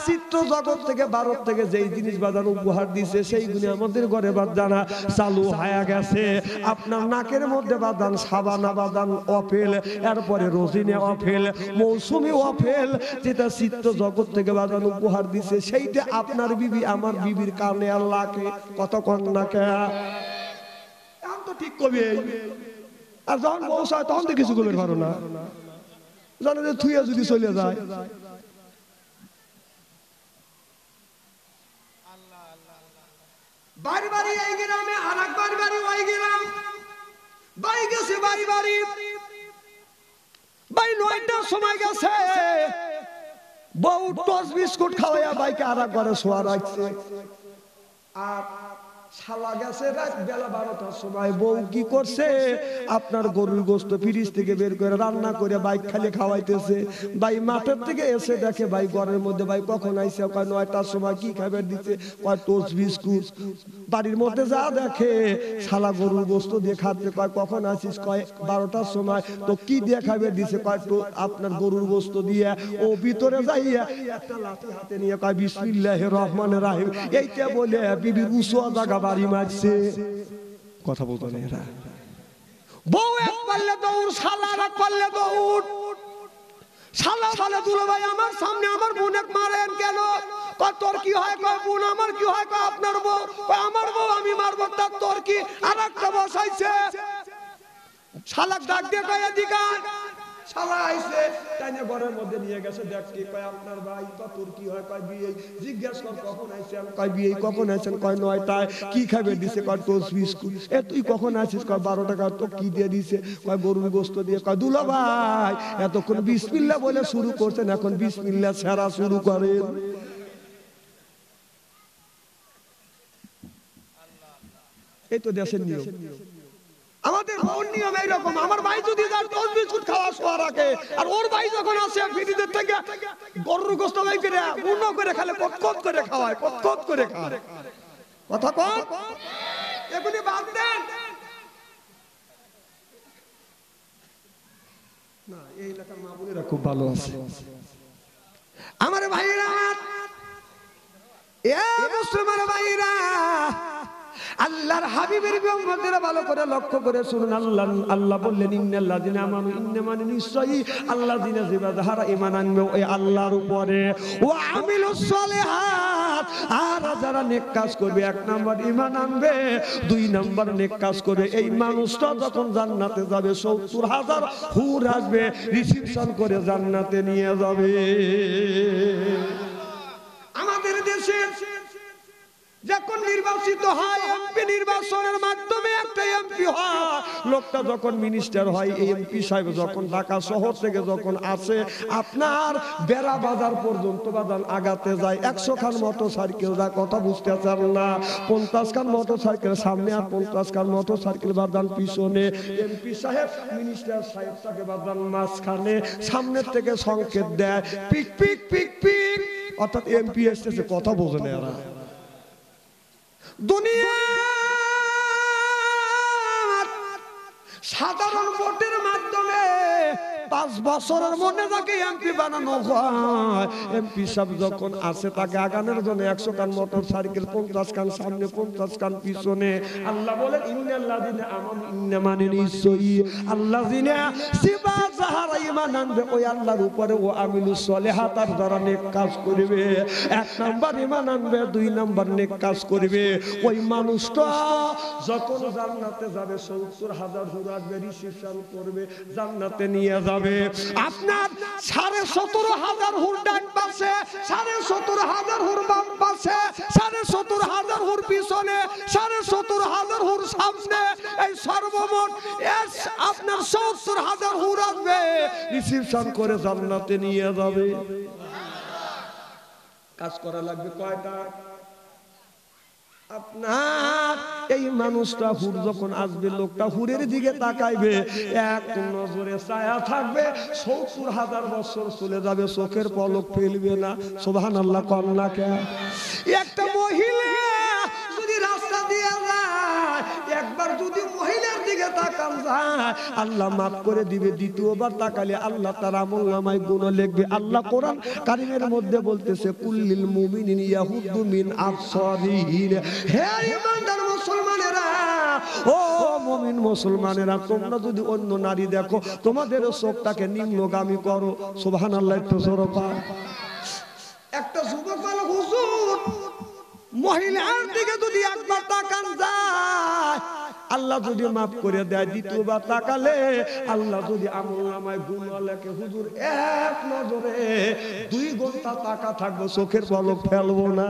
Speaker 2: চিত্র জগৎ থেকে ভারত থেকে যেই জিনিস বাজার উপহার দিছে সেইগুলি আমাদের ঘরে বাজানা চালু হয়ে গেছে। আপনার নাকের মধ্যে বাদান সাবানা বাদান অফেল, এরপরে রোজিনে অফেল, মৌসুমি অফেল, যেটা চিত্র জগৎ থেকে বাজান উপহার দিছে সেইটা আপনার বিবি আমার বিবির কানে আল্লাহকে কত কন্যাকে এখন তো ঠিক কবি। আর যখন পৌঁছায় তখন তো কিছু করবে পারো না, জানে যে থুইয়া যদি চলে যায়। বাড়ি বাড়ি এই গ্রামে, আর এক বাড়ি বাড়ি ওই গ্রাম, বাড়ি গেছে বাড়ি বাড়ি, বাড়ি 9টার সময় গেছে, বউ টস বিস্কুট খাওয়াইয়া বাইকে আর এক ঘরে শোয়া রাখছে। আর শালা গেছে রাত বেলা 12টার সময়, বউ কি করছে আপনার গরুর গোশত ফ্রিজ থেকে বের করে রান্না করে বাইক খালি খাওয়াইতেছে। ভাই মাঠের থেকে এসে দেখে ভাই ঘরের মধ্যে, ভাই কখন আইছে, কয় 9টার সময়, কি খাবার দিচ্ছে, কয় টোস্ট বিস্কুট। বাড়ির মধ্যে যা দেখে শালা গরুর গোশত দিয়ে খাচ্ছে, কয় কখন আসিস, কয় 12টার সময়, তো কি দিয়ে খাবার দিছে, কয় আপনার গরুর গোশত দিয়ে। ও ভিতরে যাইয়া একটা লাঠি হাতে নিয়ে কয় বিসমিল্লাহির রহমানির রহিম, এইটা বলে বিবির উসুয়া জায়গা বাড়ি মারছে। কথা বলতো না এরা। বউ এক পাল্লে দৌড়, শালা এক পাল্লে দৌড়। শালা বলে দুলো ভাই আমার সামনে আমার বোনকে মারেন কেন? কয় তোর কি হয়? কয় বোন আমার কি হয়? কয় আপনার বউ। কয় আমার বউ আমি মারবো, তার তোর কি? আর একটা বসাইছে। শালাক ডাক দিয়ে কয় এদিকে। শালা আইছে তাইনে ঘরের মধ্যে নিয়ে গেছে, দেখ কি কয় আপনার ভাই, তো তোর কি হয়, কয় বিয়ে। জিজ্ঞেস কর কখন আইছেন, কয় বিয়ে। কখন আইছেন, কয় 9টায়। কি খাবে দিছে, কয় টোস্ট বিস্কুট। এ তুই কখন আসিস, কয় 12 টাকা। তো কি দিয়ে দিছে, কয় গরুর গোশত দিয়ে। কয় দুলা ভাই এতক্ষণ বিসমিল্লাহ বলে শুরু করছেন, এখন বিসমিল্লাহ ছাড়া শুরু করেন। এই তো দেশের নিয়ম। আমাদের ওর নিয়ম এইরকম। আমার ভাই যদি যায় টোস্ট বিস্কুট খাওয়া শোয়া রাখে, আর ওর ভাই যখন আসে ফ্রিজের থেকে গরুর গোশত বাই করে উন্ন করে খালে কটকট করে খাওয়ায়, কটকট করে খায়। কথা কম, এগুলি বাদ দেন না। এই এলাকার মা বোনেরা খুব ভালো আছে। আমার ভাইরা, এ মুসলমান ভাইরা, আল্লাহর হাবিবের বিম্বদের ভালো করে লক্ষ্য করে শুনুন। আল্লাহ বললেন ইন্নাল্লাযিনা আমানু, ইন্নামানে নিশ্চয়ই আল্লাযিনা যারা ঈমান আনবে ওই আল্লাহর উপরে, ওয়া আমিলুস সালিহাত, আর যারা নেক কাজ করবে। 1 নাম্বার ঈমান আনবে, 2 নাম্বার নেক কাজ করবে। এই মানুষটা যখন জান্নাতে যাবে 70,000 হুর আসবে, রিসিপশন করে জান্নাতে নিয়ে যাবে। আমাদের দেশে যখন নির্বাচিত হয় এমপি, নির্বাচনের মাধ্যমে একটা এমপি হয়, লোকটা যখন মিনিস্টার হয়, এই এমপি সাহেব যখন ঢাকা শহর থেকে যখন আসে আপনার বেড়া বাজার পর্যন্ত বাজান আগাতে যায় 100 খান মোটরসাইকেল যায়। কথা বুঝতে চান না? 50 খান মোটরসাইকেল সামনে আর 50 খান মোটরসাইকেল বাজান পিছনে। এমপি সাহেব মিনিস্টার সাহেব তাকে বাজান মাঝখানে, সামনের থেকে সংকেত দেয় পিক পিক পিক পিক, অর্থাৎ এমপি এসেছে। কথা বোঝে না এরা। দুনিয়া সাধারণ ভোটের মাধ্যমে 5 বছরের মধ্যে তাকে এমপি বানানো হয়। এমপি সাহেব যখন আসে তাকে আগানোর জন্য 100 খান মোটরসাইকেল, 50 খান সামনে, 50 খান পিছনে। আল্লাহ বলেন ইন্নাল্লাযিনা আমানু, ইন্নামানে নিশ্চয়ই আল্লাযিনা যারা ঈমান আনবে ওই আল্লাহর উপরে, ও আমিলুস সালিহাত, আর যারা নেক কাজ করবে। 1 নাম্বার ঈমান আনবে, 2 নাম্বার নেক কাজ করবে। ওই মানুষটা যখন জান্নাতে যাবে 70,000 হুর আসবে, রিসিপশন করবে, জান্নাতে নিয়ে যাবে। আপনার 17,500 হুর ডান পাশে, 17,500 হুর বাম পাশে, 17,500 হুর পিছনে, 17,500 হুর সামনে। এই সর্বমোট আপনার 70,000 হুর আসবে, রিসিপশন করে জান্নাতে নিয়ে যাবে। কাজ করা লাগবে কয়টা? আপনার এই মানুষটা হুর যখন আসবে, লোকটা হুরের দিকে তাকাইবে, এক নজরে ছায়া থাকবে। 70,000 বছর চলে যাবে, চোখের পলক ফেলবে না। সুবহানাল্লাহ কন্যা কে। একটা মহিলা যদি রাস্তা দিয়ে যায়, একবার যদি মহিলার দিকে তাকান যায় আল্লাহ মাফ করে দিবে। দ্বিতীয়বার তাকালে আল্লাহ তার আমলনামায় গুনাহ লিখবে। আল্লাহ কোরআন কারীমের মধ্যে বলতেছে কুল্লিল মুমিনিনা ইয়াহুদ্দু মিন আবসারিহিম। হে ঈমানদার মুসলমানেরা, ও মুমিন মুসলমানেরা, তোমরা যদি অন্য নারী দেখো তোমাদের চোখটাকে নিম্নগামী করো। সুবহানাল্লাহ। একটু জোরে বল। একটা যুবক বলে হুজুর মহিলার দিকে যদি একবার তাকান যায় আল্লাহ যদি মাফ করে দেয়, দ্বিতীয়বার তাকালে আল্লাহ যদি আমলনামায় গুনাহ লেখে। হুজুর এক নজরে 2 ঘন্টা তাকা থাকবো, চোখের পলক ফেলবো না।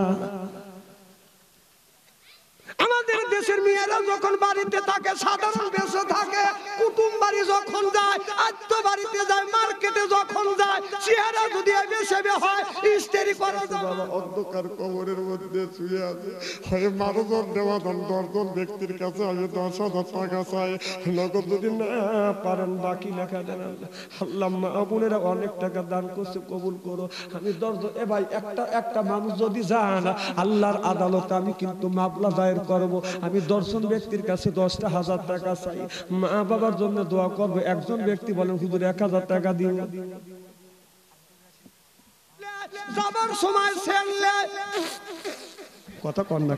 Speaker 2: আমাদের দেশের মেয়েরা যখন বাড়িতে থাকে সাধারণ বেশে থাকে, কুটুম বাড়ি যখন যায়, আত্ম বাড়িতে যায়, মার্কেটে যখন যায়, চেহারা যদি বেশে হয় ইস্তেরি করা যায়।
Speaker 3: বাবা অন্ধকার কবরের মধ্যে শুয়ে আছে, হয় মানুষের দেওয়া দান 10 জন ব্যক্তির কাছে আমি 10,000 টাকা চাই, নগদ যদি না
Speaker 2: পারেন বাকি লেখা দেন। আল্লাহ মা বোনেরা অনেক টাকা দান করছে, কবুল করো। আমি 10 জন, এ ভাই একটা মানুষ যদি যান আল্লাহর আদালতে আমি কিন্তু মামলা দায়ের করব। আমি 10 জন ব্যক্তির কাছে 10,000 টাকা চাই, মা বাবার জন্য দোয়া করব। একজন ব্যক্তি বলেন হুজুর 1,000 টাকা দিন। যাবার সময় ছেলে কথা কন না,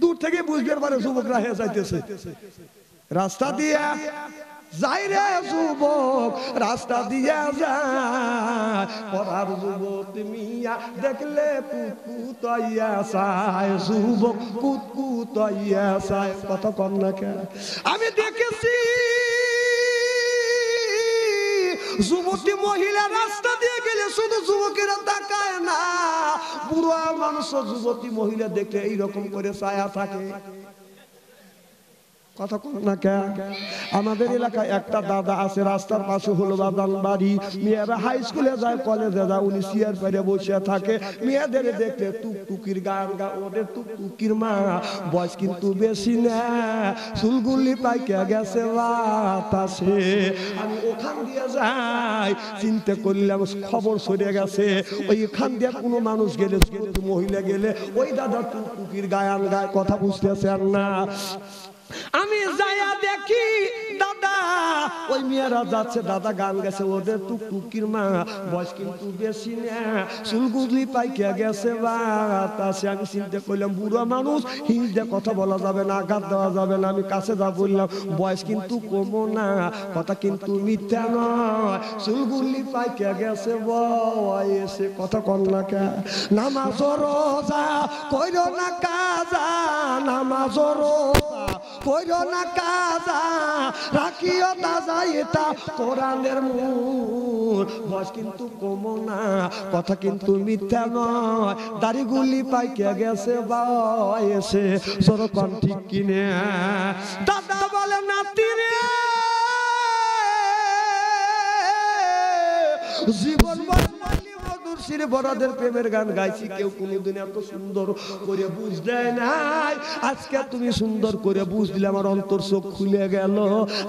Speaker 2: দূর থেকে বুঝবার পারে যুবকরা হয়ে যাইতেছে। রাস্তা দিয়ে যাই রে যুবক, রাস্তা দিয়ে যায়, পড়ার যুবক মিয়া দেখলে কুতকুতাইয়া চায়, যুবক কুতকুতাইয়া চায়। কথা কন না কেন? আমি দেখেছি যুবতী মহিলা রাস্তা দিয়ে গেলে শুধু যুবকেরা তাকায় না, বুড়ো মানুষ যুবতী মহিলা দেখলে এইরকম করে ছায়া থাকে। কথা কোন না কে? আমাদের এলাকায় একটা দাদা আছে, রাস্তার পাশে হলো বাদান বাড়ি, মেয়েরা হাই স্কুলে যায়, কলেজে যায়, উনি চেয়ার পেরে বসে থাকে, মেয়েদের দেখলে টুকটুকির গান গা, ওদের টুকটুকির মা বয়স কিন্তু বেশি না, চুলগুলি পাইকে গেছে বাতাসে। আমি ওখান দিয়ে যাই, চিন্তা করলাম খবর সরে গেছে, ওইখান দিয়ে কোনো মানুষ গেলে, মহিলা গেলে ওই দাদা টুকটুকির গায়ান গায়। কথা বুঝতেছেন না? আমি যাইয়া দেখি দাদা ওই মেয়েরা যাচ্ছে, দাদা গান গেছে, ওদের টুকটুকির মা বয়স কিন্তু বেশি না, চুলগুলি পাইকে গেছে বাতাসে। আমি চিন্তা করলাম বুড়ো মানুষ, হিন্দে কথা বলা যাবে না, আঘাত দেওয়া যাবে না। আমি কাছে যা বললাম বয়স কিন্তু কমো না, কথা কিন্তু মিথ্যা নয়, চুলগুলি পাইকে গেছে বয়সে। কথা কন না কে? নামাজ রোজা কইরো না কাজা, নামাজ রোজা কইরো না কাজা, রাখিও তাজা, এটা কোরআনের মূল। বয়স কিন্তু কমো না, কথা কিন্তু মিথ্যা নয়, দাড়িগুলি পাইকে গেছে বয়সে। সরকম ঠিক কিনে? দাদা বলে নাতি রে, জীবন বড়দের প্রেমের গান গাইছি, কেউ কোনদিন এত সুন্দর করে বুঝলে নাই। আজকে তুমি সুন্দর করে বুঝলে, আমার অন্তর চোখ খুলে গেল।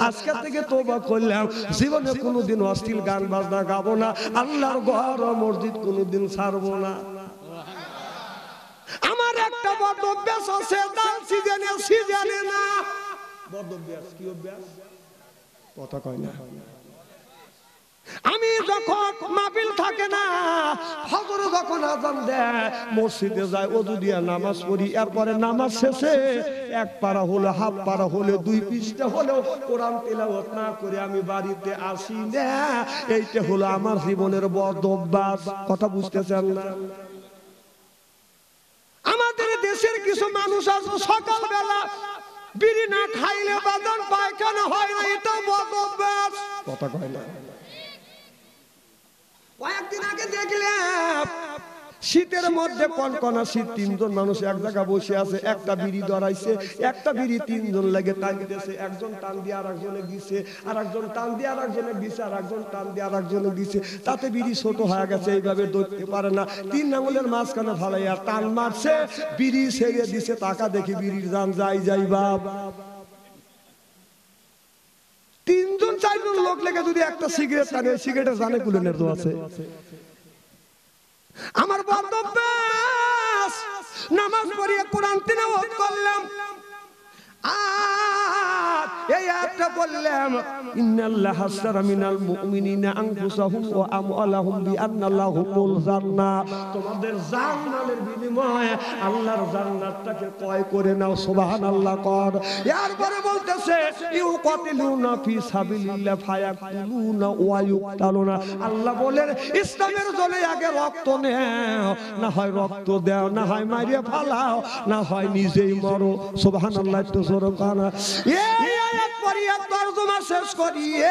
Speaker 2: আজকে থেকে তওবা করলাম, জীবনে কোনদিন অশ্লীল গান বাজনা গাবো না, আল্লাহর ঘর মসজিদ কোনদিন ছাড়বো না। আমার একটা বদ অভ্যাস আছে, দান সিজনে না। বদ অভ্যাস কি অভ্যাস? কথা কয় না। আমি যখন মাহফিল থাকে না, ফজর যখন আযান দেয়, মসজিদে যাই, ওযু দিয়ে নামাজ পড়ি, এরপরে নামাজ শেষে এক পারা হলো, হাফ পারা হলো, 2 পৃষ্ঠা হলো কোরআন তেলাওয়াত না করে আমি বাড়িতে আসি না। এইটা হলো আমার জীবনের বদ অভ্যাস। কথা বুঝতেছেন না? আমাদের দেশের কিছু মানুষ আছে সকালবেলা বিড়ি না খাইলে বাদান পায়খানা হয় না, এটা বদ অভ্যাস। কথা কয় না? কয়েকদিন আগে দেখলাম শীতের মধ্যে কনকনা শীত, 3 জন মানুষ এক জায়গায় বসে আছে, একটা বিড়ি ধরাইছে, একটা বিড়ি 3 জন লাগে টানতেছে, একজন টান দিয়ে আরেকজনে দিছে, আরেকজন টান দিয়ে আরেকজনে দিছে, আরেকজন টান দিয়ে আরেকজনে দিছে, তাতে বিড়ি ছোট হয়ে গেছে, এইভাবে ধরতে পারে না, 3 আঙুলের মাঝখানে ফালাইয়া টান মারছে, বিড়ি ছেড়ে দিছে, টাকা দেখি বিড়ির দাম যাই বাপ। 3 জন 4 জন লোক লেগে যদি একটা সিগারেট টানে, সিগারেটের জানে কুলেনের দোয়া আছে। আমার বদ অভ্যাস, নামাজ পড়িয়ে কোরআন তিলাওয়াত করলাম, আর এই আয়াতটা বললাম, ইন্নাল্লাহা আশতারা মিনাল মুমিনিনা আনফুসাহুম ওয়া আমওয়ালাহুম বিআন্না লাহুমুল জান্নাহ। তোমাদের জান মালের বিনিময়ে আল্লাহর জান্নাতটাকে ক্রয় করে নাও। সুবহানাল্লাহ কর। এরপরে বলতেছে ইউকাতিলুনা ফি সাবিলিল্লাহ ফায়াকুলুনা ওয়া ইউকতালুনা। আল্লাহ বলেন ইসলামের জন্য আগে রক্ত নাও, না হয় রক্ত দাও, না হয় মারিয়ে ফালাও, না হয় নিজেই মরো। সুবহানাল্লাহ। তো সরকানা এই আয়াত পড়িয়া তরজমা শেষ করিয়ে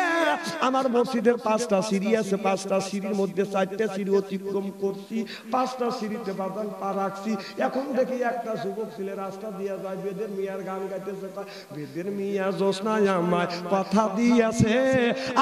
Speaker 2: আমার মসজিদের 5টা সিঁড়ি আছে, 5টা সিঁড়ির মধ্যে 4টা সিঁড়ি অতিক্রম করছি, 5টা সিঁড়িতে বাদান পা রাখছি। এখন দেখি একটা যুবক ছেলে রাস্তা দিয়ে যায়, বেদের মিয়ার গান গাইতেছে, বেদের মিয়া জোসনায় আমায় কথা দিয়েছে,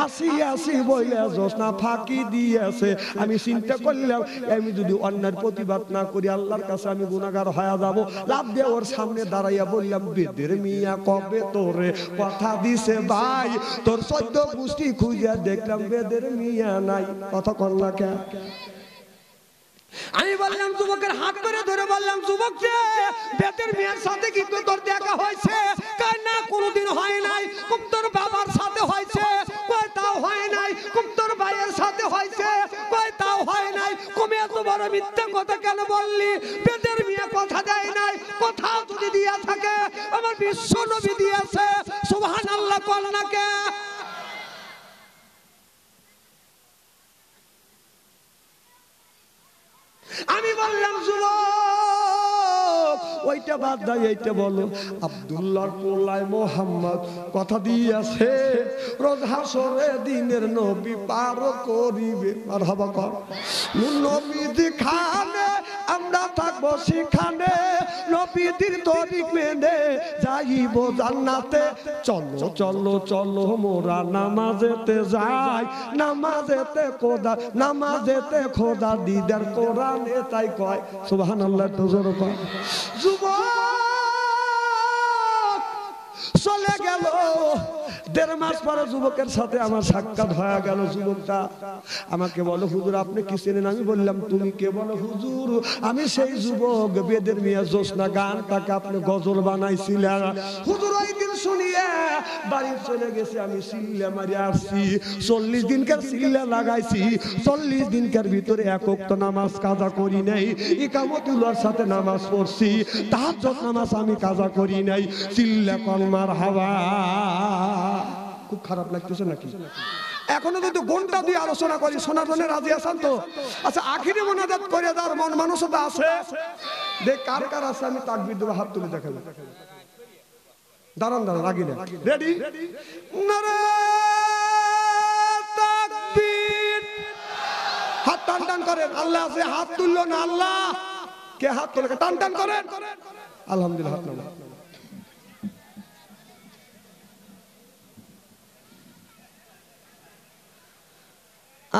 Speaker 2: আসি আসি বইলে জোসনা ফাঁকি দিয়েছে। আমি চিন্তা করলাম আমি যদি অন্যায়ের প্রতিবাদ না করি আল্লাহর কাছে আমি গুনাহগার হয়ে যাব। লাভ দিয়ে ওর সামনে দাঁড়াইয়া বললাম, বেদের মিয়া কবে তোরে কথা দিছে ভাই? তোর 14 গোষ্ঠী খুঁজে দেখলাম বেদের মিয়া নাই। কথা কন না কে? আমি বললাম যুবকের হাত ধরে ধরে বললাম, যুবক যে বেদের মিয়ার সাথে কি তোর দেখা হয়েছে? কয় না, কোনোদিন হয় নাই। তোর বাবার সাথে হয়েছে? কয় তাও হয় নাই। তোর ভাইয়ের সাথে হয়েছে? কয় তাও হয় নাই। কমে এত বড় মিথ্যা কথা কেন বললি? বেদের মিয়া কথা দেয় নাই, কথা যদি দিয়া থাকে আমার বিশ্ব নবী দিয়েছে। সুবহানাল্লাহ কল না কে? আমি বললাম যুবক ওই ওইটা বাদ দাও এইটা বলো। আব্দুল্লাহর পোলায় মোহাম্মদ কথা দিয়েছে রোজ হাসরের দিনের নবী পার করিবে। মারহাবা কর। নবীজি খানে আমরা থাকবো সেখানে, নবীজির তরিক মেনে যাইব জান্নাতে। চলো চলো চলো মোরা নামাজেতে যাই, নামাজেতে খোদা দিদার কোরআনে তাই কয়। সুবহানাল্লাহ। তো জোরে কয়। যুবক চলে গেল, 1.5 মাস পরে যুবকের সাথে আমার সাক্ষাৎ হয়ে গেল। যুবকটা আমাকে বলো, হুজুর আপনি কি চেনেন? আমি বললাম তুমি কে? বলো, হুজুর আমি সেই যুবক বেদের মিয়া জোসনা গানটাকে আপনি গজল বানাইছিলেন। হুজুর ওই দিন শুনিয়ে বাড়ি চলে গেছে, আমি সিল্লা মারি আসছি। 40 দিনকার সিল্লা লাগাইছি, 40 দিনকার ভিতরে এক ওয়াক্ত নামাজ কাজা করি নাই। ইকামতুল্লাহর সাথে নামাজ পড়ছি, তাহাজ্জুদ নামাজ আমি কাজা করি নাই। সিল্লা কলমার হাওয়া। খুব খারাপ লাগতেছে নাকি? এখনো যদি ঘন্টা দিয়ে আলোচনা করি, শোনার জন্য রাজি আছেন তো? আচ্ছা, আখিরি মোনাজাত করে দেওয়ার মন মানসিকতা আছে? দেখ কার কার আছে, আমি তাকবীর দেব, হাত তুলে দেখাবো। দাঁড়ান দাঁড়ান, রাগি না। রেডি? নারে তাকবীর। হাত টান টান করেন। আল্লাহ আছে, হাত তুললো না। আল্লাহ কে? হাত তুলে টান টান করেন। আলহামদুলিল্লাহ। হাত নামান।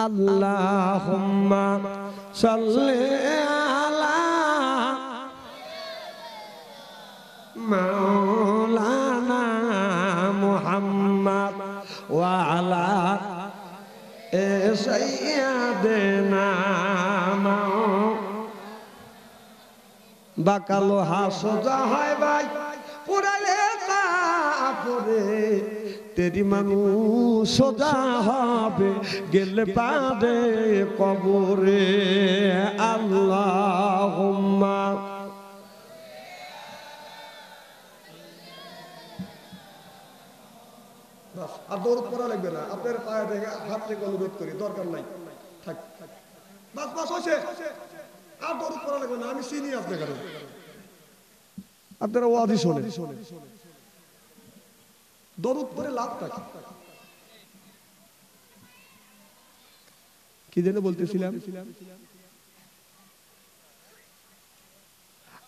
Speaker 2: আল্লাহুম্মা সাল্লি আলা মাওলানা মুহাম্মদ ওয়া আলা সাইয়্যিদিনা বাকালো হাসজা হয় ভাই পুরালে তারপরে তেরি মানুষ সোজা হবে গেলে পারে কবরে। আল্লাহুম্মা বাস, আর দৌড় পড়া লাগবে না। আপনার পায়ে থেকে হাত থেকে অনুরোধ করি, দরকার নাই, থাক বাস বাস হয়েছে। আর দৌড় পড়া লাগবে না, আমি চিনি আপনাকে। আপনারা ওয়াজি শোনেন, দরুদ পড়ে লাভ থাকে। কি যেন বলতেছিলাম?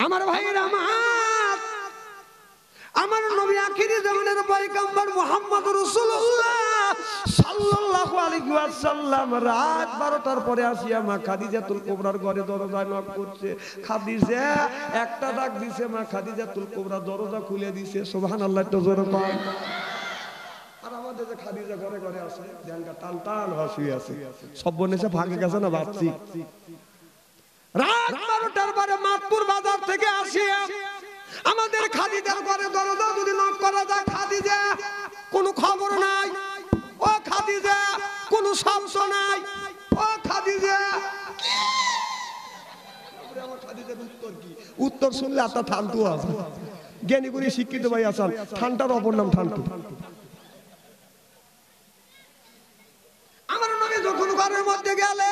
Speaker 2: আমার ভাইয়ের, আমার নবী আখিরি জামানের পয়গম্বর মুহাম্মদ রাসূলুল্লাহ সাল্লাল্লাহু আলাইহি ওয়াসাল্লাম রাত 12টার পরে আসিয়া মা খাদিজাতুল কুবরার ঘরে দরজায় নক করছে। খাদিজা একটা ডাক দিছে, মা খাদিজাতুল কুবরা দরজা খুলে দিছে। সুবহানাল্লাহ। তো জোরে বল। আর আমাদের যে খাদিজা ঘরে ঘরে আছে, ধ্যানটা টান টান হয়ে আছে, সব বনেছে ভাগে গেছে না বাচ্চি। রাত 12টার পরে মাতপুর বাজার থেকে আসিয়া আমাদের খাদিজার ঘরে দরজা যদি নক করা যায়, খাদিজা কোনো খবর নাই। ও খাদিজা কোনো শব্দ নাই। ও খাদিজা। আমার খাদিজার উত্তর কি? উত্তর শুনলে আপনার ঠান্টু আছে। জ্ঞানী গুণী শিক্ষিত ভাই আছেন, ঠান্টার অপর নাম ঠান্টু। আমার নবী যখন ঘরের মধ্যে গেলে,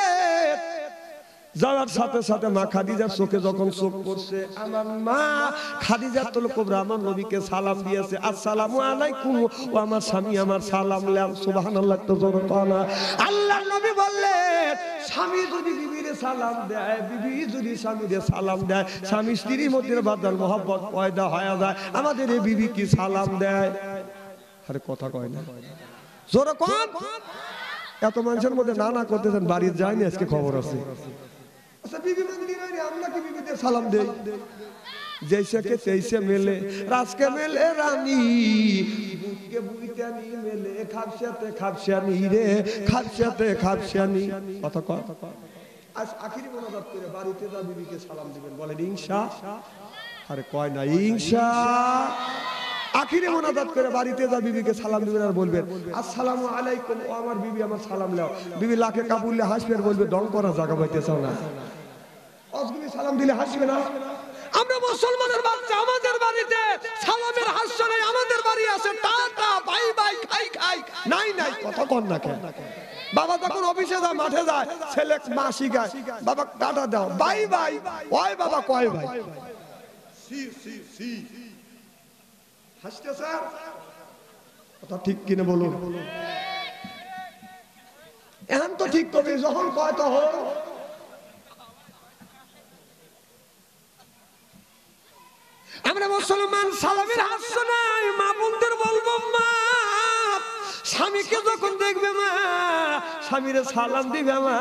Speaker 2: যাওয়ার সাথে সাথে মা খাদিজার চোখে যখন চোখ পড়ছে, আমার মা খাদিজাতুল কুবরা আমার নবীকে সালাম দিয়েছে, আসসালামু আলাইকুম। ও আমার স্বামী, আমার সালাম লাম। সুবহানাল্লাহ। তো জোরে বলো। আল্লাহর নবী বললেন, স্বামী যদি বিবিরে সালাম দেয়, বিবি যদি স্বামীরে সালাম দেয়, স্বামী স্ত্রীর মধ্যে বাদল মহব্বত পয়দা হয়ে যায়। আমাদের এই বিবি কি সালাম দেয়? আরে কথা কয় না, জোরে কোন। এত মানুষের মধ্যে না না করতেছেন, বাড়ির যায়নি আজকে খবর আছে। আচ্ছা, বিবি মন্দির আমরা কি বিবিদের সালাম দেই? जैसे के तैसे मिले राज के मिले रानी बुके बुइतानी मिले खाबशाते खाबशानी रे खाबशाते खाबशानी কথা কয় আজ আখিরি মোনাজাত করে বাড়িতে যা বিবিকে সালাম দিবেন বলেন ইনশাআল্লাহ আরে কয় না ইনশাআল্লাহ আখিরি মোনাজাত করে বাড়িতে যা বিবিকে সালাম দিবেন আর বলবেন আসসালামু আলাইকুম ও আমার বিবি আমার সালাম নাও বিবি লাখে কাবুললে হাসবে আর বলবে দম করা জায়গা পাইতেছাও না অজগুলি সালাম দিলে হাসবে না আমরা মুসলমানের বাচ্চা আমাদের বাড়িতে সালামের হাস্য নাই আমাদের বাড়ি আছে টাটা বাই বাই খাই খাই নাই নাই কথা কোন না কেন বাবা যখন অফিসে যায় মাঠে যায় ছেলে মাসি গায় বাবা টাটা দাও বাই বাই ওই বাবা কয় ভাই সি সি সি হাসতেছে কথা ঠিক কিনা বলুন এখন তো ঠিক কবি যখন কয় তখন আমরা মুসলমান সালামের হাস্য নাই মা বোনদের বলবো মা স্বামীকে যখন দেখবে মা স্বামীরে সালাম দিবে মা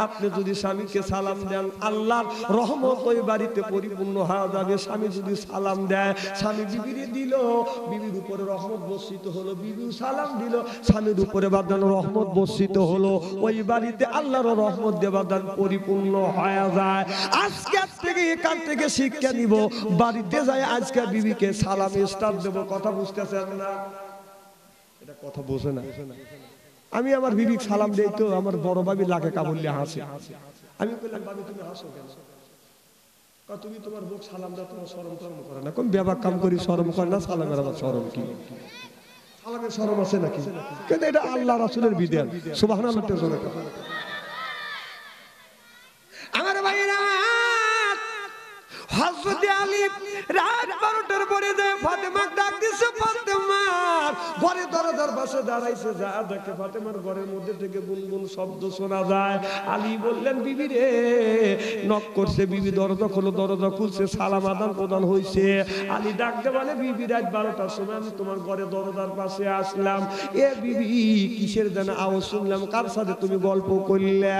Speaker 2: আপনি যদি স্বামীকে সালাম দেন আল্লাহর রহমত ওই বাড়িতে পরিপূর্ণ হয়ে যাবে স্বামী যদি সালাম দেয় স্বামী বিবিরে দিল বিবির উপরে রহমত বর্ষিত হলো বিবি সালাম দিল স্বামীর উপরে বাদান রহমত বর্ষিত হলো ওই বাড়িতে আল্লাহর রহমত দেবাদান পরিপূর্ণ হয়ে যায় আজকে থেকে এখান থেকে শিক্ষা নিব বাড়িতে যাই আজকে বিবিকে সালাম স্টার্ট দেব কথা বুঝতেছেন না এটা কথা বোঝে না আমি আমার বিবি সালাম দেই তো আমার বড় ভাবি লাগে কাবুল্লে হাসে আমি বললাম ভাবি তুমি হাসো কেন তুমি তোমার বউ সালাম দাও তোমার শরম টরম করে না কোন ব্যাপার কাম করি শরম করে না সালামের আবার শরম কি সালামের শরম আছে নাকি কিন্তু এটা আল্লাহ রাসূলের বিধান সুবহানাল্লাহ জোরে আমার ভাইরা হযরত আলী রাত 12টার পরে যে ফাতেমা ডাক দিছে ফাতেমার ঘরে দরজার পাশে দাঁড়াইছে যা দেখে ফাতেমার ঘরের মধ্যে থেকে গুনগুন শব্দ শোনা যায় আলী বললেন বিবি রে নক করছে বিবি দরজা খোলো দরজা খুলছে সালাম আদান প্রদান হইছে আলী ডাকতে বলে বিবি রাত 12টার সময় আমি তোমার ঘরে দরজার পাশে আসলাম এ বিবি কিসের যেন আওয়াজ শুনলাম কার সাথে তুমি গল্প করলে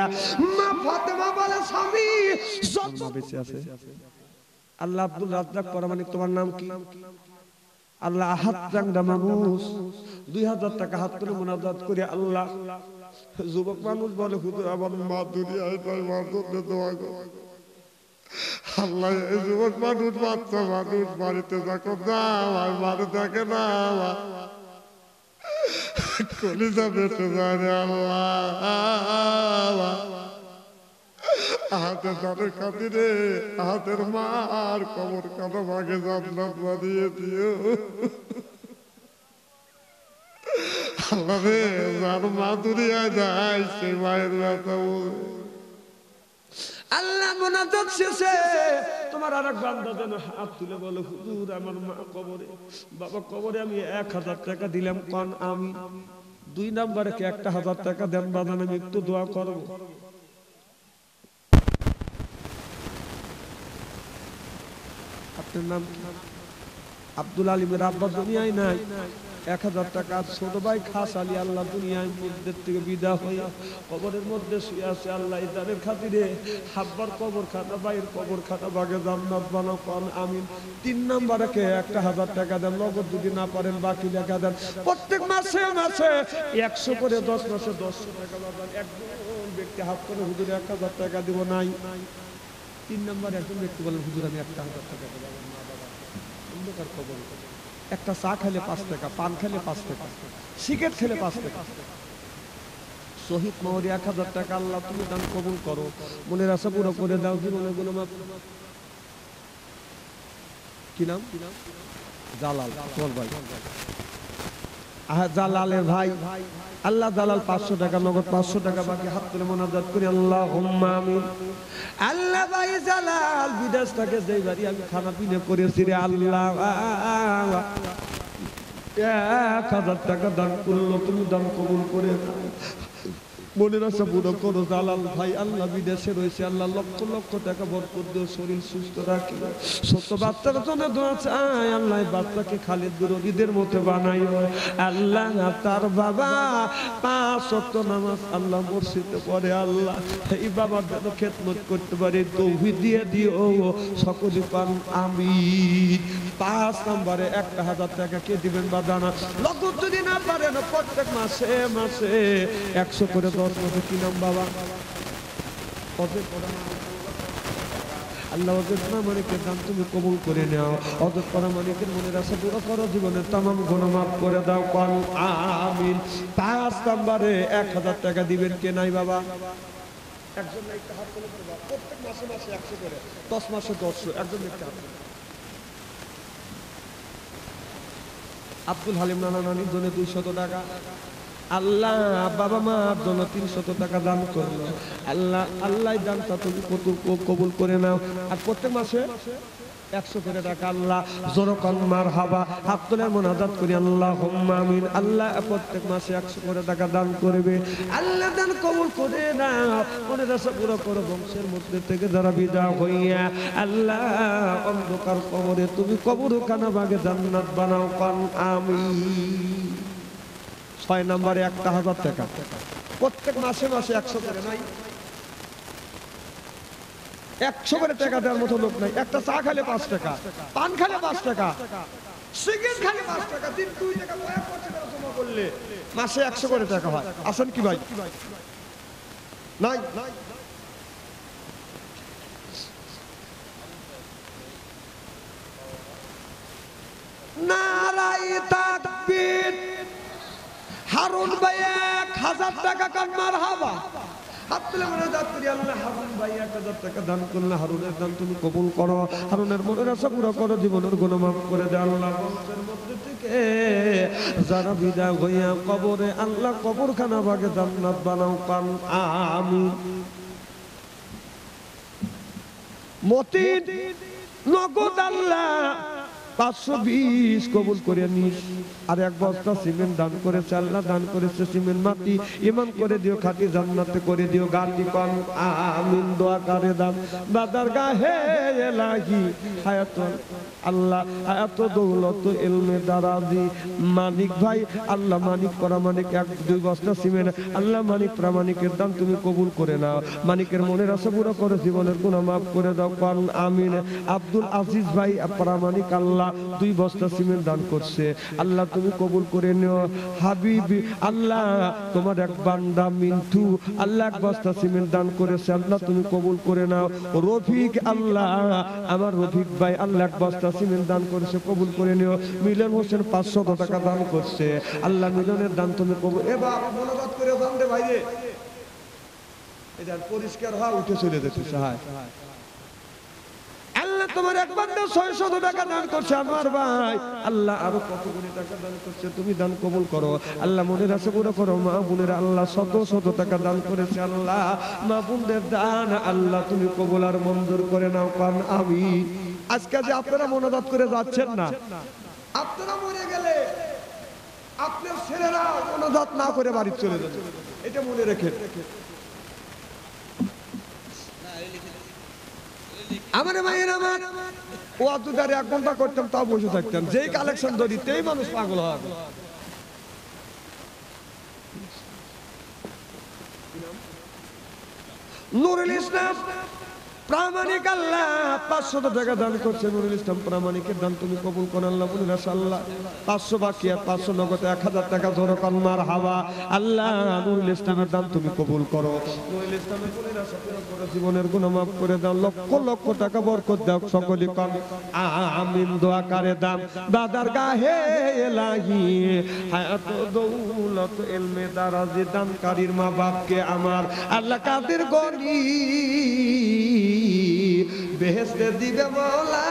Speaker 2: মা ফাতেমা বলে স্বামী যত বেঁচে আছে আল্লাহ আব্দুল রাজ্জাক পরামানিক তোমার নাম কি আল্লাহ হাত রাঙ্গা মানুষ 2000 টাকা হাত করে মুনাজাত করে আল্লাহ যুবক মানুষ বলে হুজুর আমার মা দুনিয়ায় তাই মার জন্য দোয়া করো আল্লাহ এই যুবক মানুষ বাচ্চা মানুষ বাড়িতে যখন যাও মারে দেখে না কলিজা বেঁচে যায় রে আল্লাহ হাতের দানের খাতিরে হাতের মার কবর কাটা ভাগে জান্নাত বানিয়ে দিও আল্লাহ রে যার মা দুনিয়ায় যায় সে মায়ের ব্যথা আল্লাহ মুনাজাত শেষে তোমার আরেক বান্দা যেন হাত তুলে বলে হুজুর আমার মা কবরে বাবা কবরে আমি 1000 টাকা দিলাম কোন আমি 2 নম্বরে কে 1000 টাকা দেন বাজান আমি একটু দোয়া করব আপনার নাম আব্দুল আলিমের আব্বা দুনিয়ায় নাই 1000 টাকা ছোট ভাই খাস আলী আল্লাহ দুনিয়ার মধ্যে থেকে বিদায় হয়ে কবরের মধ্যে শুয়ে আছে আল্লাহ ইদারের খাতিরে হাব্বার কবর খানা ভাইয়ের কবর খানা ভাগে জান্নাত বানাও কোন আমিন 3 নম্বরে কে 1000 টাকা দেন নগদ যদি না পারেন বাকি টাকা দেন প্রত্যেক মাসে মাসে 100 করে 10 মাসে 100 টাকা বাবা একজন ব্যক্তি হাত করে হুজুর 1000 টাকা দিব নাই 3 নম্বরে একজন ব্যক্তি বলেন হুজুর আমি 1000 টাকা দেব মা বাবা অন্ধকার কবর একটা চা খেলে 5 টাকা পান খেলে 5 টাকা সিগারেট খেলে 5 টাকা শহীদ মওরি 1000 টাকা আল্লাহ তুমি দান কবুল করো মনের আশা পুরো করে দাও জীবনের গুনাহ কি নাম জালাল বল ভাই জালালের ভাই আল্লাহ জালাল 500 টাকা নগদ 500 টাকা বাকি হাত তুলে মুনাজাত করি আল্লাহুম্মা আমিন আল্লাহ ভাই জালাল বিদেশ থেকে যেই বাড়ি আমি খানা পিনে করেছি রে আল্লাহ 1000 টাকা দান করলো তুমি দান কবুল করে মনের আশা পুরো করো জালাল ভাই আল্লাহ বিদেশে রয়েছে আল্লাহ লক্ষ লক্ষ টাকা বরকত দিও শরীর সুস্থ রাখি ছোট বাচ্চার জন্য দোয়া চাই আল্লাহ বাচ্চাকে খালিদ বিরোধীদের মতো বানাইও আল্লাহ তার বাবা 5 ওয়াক্ত নামাজ আল্লাহ মসজিদে পড়ে আল্লাহ এই বাবার জন্য খেদমত করতে পারে তৌফিক দিয়ে দিও সকলে পান আমিন 5 নম্বরে 1000 টাকা কে দিবেন বাদানা নগদ যদি না পারেন প্রত্যেক মাসে মাসে 100 করে 10 মাসে কি নাম বাবা অজয় আল্লাহ মালিকের দান তুমি কবুল করে নাও অজয় মালিকের মনের আশা পুরো করো জীবনের তামাম গুনাহ মাফ করে দাও কোন আমিন 5 নম্বরে 1000 টাকা দিবেন কে নাই বাবা একজন একটা হাত তুলে দেবা প্রত্যেক মাসে মাসে 100 করে 10 মাসে 100 একজন একটা হাত আব্দুল হালিম নানা নানির জন্য 200 টাকা আল্লাহ বাবা মার জন্য 300 টাকা দান করলো আল্লাহ আল্লাহ দানটা তুমি কবুল করে নাও আর প্রত্যেক মাসে 100 করে টাকা আল্লাহ জোরকান মারহাবা হাত তুলে মুনাজাত করি আল্লাহুম্মা আমিন আল্লাহ প্রত্যেক মাসে 100 করে টাকা দান করবে আল্লাহ দান কবুল করে নাও মনের আশা পুরো করো বংশের মধ্যে থেকে যারা বিদায় হইয়া আল্লাহ অন্ধকার কবরে তুমি কবরখানা বাগে জান্নাত বানাও কান আমিন 6 নম্বরে 1000 টাকা প্রত্যেক মাসে মাসে 100 করে নাই 100 করে টাকা দেওয়ার মতো লোক নাই একটা চা খেলে 5 টাকা পান খেলে 5 টাকা সিগারেট খেলে 5 টাকা দিন 2 টাকা কয়েক বছর জমা করলে মাসে 100 করে টাকা হয় আসেন কি ভাই নাই নারাই তাকবীর হারুন ভাই 1000 টাকা কান মারহাবা হাত তুলে মুনাজাত করি আল্লাহ হারুন ভাই 1000 টাকা দান করলে হারুনের দান তুমি কবুল করো হারুনের মনের আশা পুরো করো জীবনের গুনাহ মাফ করে দাও আল্লাহ বংশের মধ্যে থেকে যারা বিদায় হইয়া কবরে আল্লাহ কবরখানা বাগে জান্নাত বানাও কান আমিন মতিন নগদ আল্লাহ 520 কবুল করে নিস আর এক বস্তা সিমেন্ট দান করেছে আল্লাহ দান করেছে সিমেন্ট মাটি ঈমান করে দিও খাঁটি জান্নাতে করে দিও গালি কোন আমিন দোয়া করে দান বাদারগাহ হে ইলাহি হায়াতুল আল্লাহ হায়াত দৌলত ইলমে দারাজি মানিক ভাই আল্লাহ মানিক প্রামাণিক 1-2 বস্তা সিমেন্ট আল্লাহ মানিক প্রামাণিকের দান তুমি কবুল করে নাও মানিকের মনের আশা পুরো করে জীবনের গুনাহ মাফ করে দাও কোন আমিন আব্দুল আজিজ ভাই প্রামাণিক আল্লাহ 2 বস্তা সিমেন্ট দান করছে আল্লাহ তুমি কবুল করে নিও হাবিবি আল্লাহ তোমার এক বান্দা মিন্টু আল্লাহ 1 বস্তা সিমেন্ট দান করেছে আল্লাহ তুমি কবুল করে নাও রফিক আল্লাহ আমার রফিক ভাই আল্লাহ 1 বস্তা সিমেন্ট দান করেছে কবুল করে নিও মিলন হোসেন 500 টাকা দান করছে আল্লাহ মিলনের দান তুমি কবুল এবার মনোবাদ করে দান রে ভাই রে এটা পরিষ্কার হওয়া উঠে চলে যেতে সহায় তোমার এক বান্দা 600 টাকা দান করছে আমার ভাই আল্লাহ আরো কত কোটি টাকা দান করছে তুমি দান কবুল করো আল্লাহ মনের আশা পুরো করো মা বোনেরা আল্লাহ শত টাকা দান করেছে আল্লাহ মা বোনদের দান আল্লাহ তুমি কবুল আর মঞ্জুর করে নাও কারণ আমি আজকে যে আপনারা মুনাজাত করে যাচ্ছেন না আপনারা মরে গেলে আপনার ছেলেরা মুনাজাত না করে বাড়ি চলে যাবে এটা মনে রেখে আমার ভাইয়ের আমার ও আতুদারে 1 ঘন্টা করতাম তাও বসে থাকতাম যেই কালেকশন ধরি তেই মানুষ পাগল হয় নুরুল ইসলাম প্রামাণিক আল্লাহ 500 টাকা দান করছে নুরুল ইসলাম প্রামাণিকের দান তুমি কবুল করো আল্লাহ বলে মাশাআল্লাহ 500 বাকি আর 500 নগদ 1000 টাকা ধরো কান মারহাবা আল্লাহ নুরুল ইসলামের দান তুমি কবুল করো নুরুল ইসলামের বলে রাসূলের উপরে জীবনের গুনাহ মাফ করে দাও লক্ষ টাকা বরকত দাও সকলে কান আমিন দোয়া করে দাম বাদারগাহে ইলাহি হায়াত দৌলত ইলমে দারাজি দানকারীর মা বাপকে আমার আল্লাহ কাদের গনি বেহেশতে দিবে মাওলা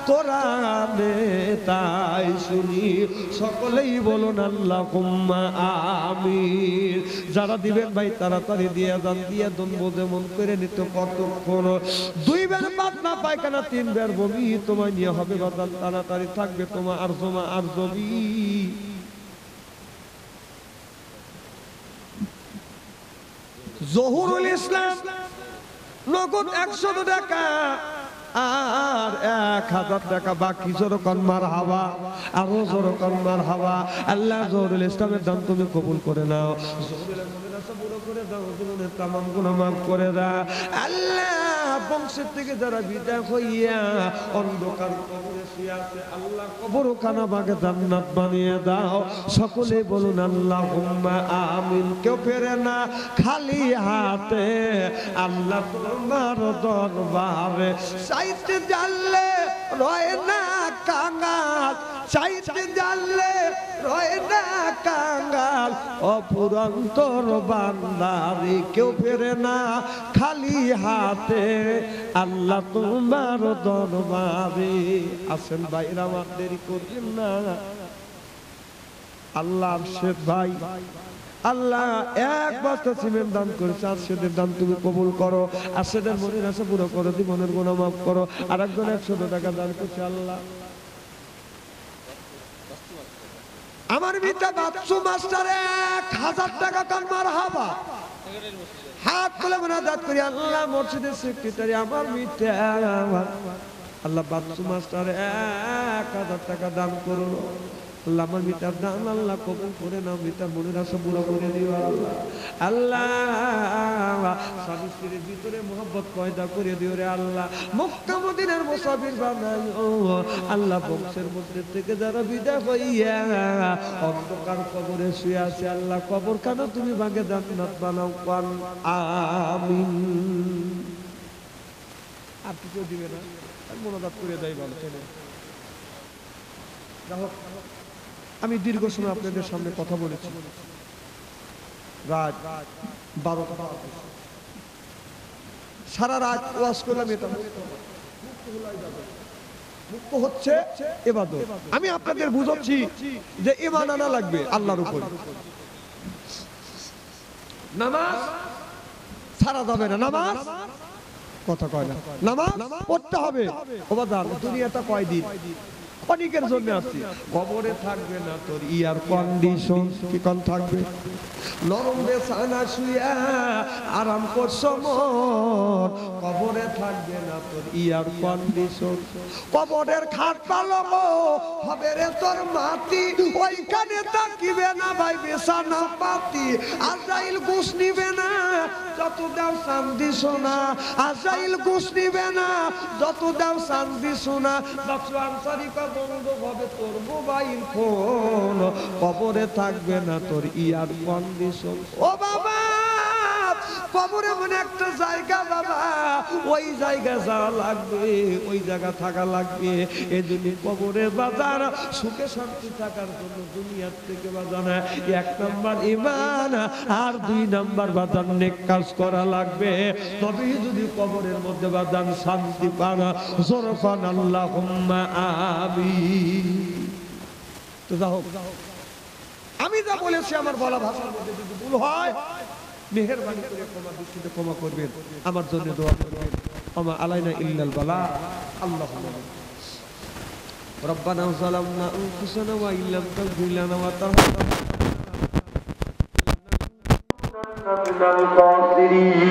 Speaker 2: কোরআনে তাই শুনি সকলেই বলুন আল্লাহুম্মা আমিন যারা দিবেন ভাই তাড়াতাড়ি দিয়ে যান দিয়ে দনবো যেমন করে নিতে কতক্ষণ 2 বার পাতলা পায়খানা 3 বার বমি তোমায় নিয়ে হবে বাদাল তাড়াতাড়ি থাকবে তোমার আর জমি জহুরুল ইসলাম নগদ 100 টাকা আর 1000 টাকা বাকি জোরকান মারহাবা আরো জোরকান মারহাবা আল্লাহ জহুরুল ইসলামের দান তুমি কবুল করে নাও জহুরুল মনের আশা পুরো করে দাও জীবনের तमाम গুনাহ মাফ করে দাও আল্লাহ বংশের থেকে যারা বিদায় হইয়া অন্ধকার কবরে শুয়ে আছে আল্লাহ কবরখানা বাগে জান্নাত বানিয়ে দাও সকলে বলুন আল্লাহুম্মা আমিন কেউ ফেরে না খালি হাতে আল্লাহ তোমার দরবারে চাইতে জানলে রয় না কাঙ্গাল চাইতে জানলে রয় না কাঙ্গাল অপুরন্তর বান্দারি কেউ ফেরে না খালি হাতে আল্লাহ তোমার দরবারে আসেন ভাইরা আমার দেরি করবেন না আল্লাহ আরশেদ ভাই আল্লাহ এক বস্তা সিমেন্ট দান করেছে, আর সেদের দান তুমি কবুল করো, আর সেদের মনের আশা পুরো করো, জীবনের গুনাহ মাফ করো। আর একজন 100 টাকা দান করছে আল্লাহ। আমার মিতা বাচ্চু মাস্টার 1000 টাকা কান মারহাবা, হাত তুলে মুনাজাত করি আল্লাহ মসজিদের সেক্রেটারি আমার মিতা, আল্লাহ বাচ্চু মাস্টার 1000 টাকা দান করো আল্লাহ। আমার মিতার দান আল্লাহ কবুল করে নাও, মিতার মনের আশা পুরো করে দিও আল্লাহ। আল্লাহ স্বামী স্ত্রীর ভিতরে মোহাব্বত পয়দা করে দিও রে আল্লাহ। মক্কা মদিনার মুসাফির বানাইও আল্লাহ। বংশের মধ্যে থেকে যারা বিদায় হইয়া অন্ধকার কবরে শুয়ে আছে আল্লাহ, কবর কেন তুমি ভাগে জান্নাত বানাও, কোন আমিন। আর কিছু দিবে না, মোনাজাত করে দেয় ভালো ছেলে। আমি দীর্ঘ সময় আপনাদের সামনে কথা বলেছি, রাত 12টা, সারা রাত ওয়াজ করলাম, এটা মুক্ত হচ্ছে ইবাদত। আমি আপনাদের বুঝাচ্ছি যে ঈমান আনা লাগবে আল্লাহর উপর, নামাজ ছাড়া যাবে না, নামাজ কথা কয় না, নামাজ পড়তে হবে। ও বাজার দুনিয়াটা কয়দিন, ক্ষণিকের জন্য আছি, কবরে থাকবে না তোর ইয়ার কন্ডিশন, কি কোন থাকবে নরম বেছানা শুয়া আরাম করছো মন, কবরে থাকবে না তোর ইয়ার কন্ডিশন। কবরের খাট পালঙ্ক হবে রে তোর মাটি, ওইখানে তাকিবে না ভাই বেছানা পাতি। আজরাইল ঘুষ নিবে না যত দাও শান্তি সোনা, আজরাইল ঘুষ নিবে না যত দাও শান্তি সোনা। বাচ্চু আনসারি বন্ধ হবে তোর মোবাইল ফোন, কবরে থাকবে না তোর ইয়ার কন্ডিশন। ও বাবা কবরে মনে একটা জায়গা বাবা, ওই জায়গা যাওয়া লাগবে, ওই জায়গা থাকা লাগবে। এজন্য কবরে বাজার সুখে শান্তি থাকার জন্য দুনিয়ার থেকে বাজার 1 নাম্বার ঈমান, আর 2 নাম্বার বাজার নেক কাজ করা লাগবে। তবেই যদি কবরের মধ্যে বাজার শান্তি পান। জোরফান আল্লাহুম্মা আমিন। তো যাও, আমি যা বলেছি আমার বলা ভাষার মধ্যে যদি ভুল হয় মেহেরবানি করে ক্ষমা দৃষ্টিতে ক্ষমা করবেন, আমার জন্য দোয়া করবেন। আমা আলাইনা ইল্লাল বালা। আল্লাহুম্মা রব্বানা যালামনা আনফুসানা ওয়া ইল্লাম তাগফির লানা ওয়া তারহামনা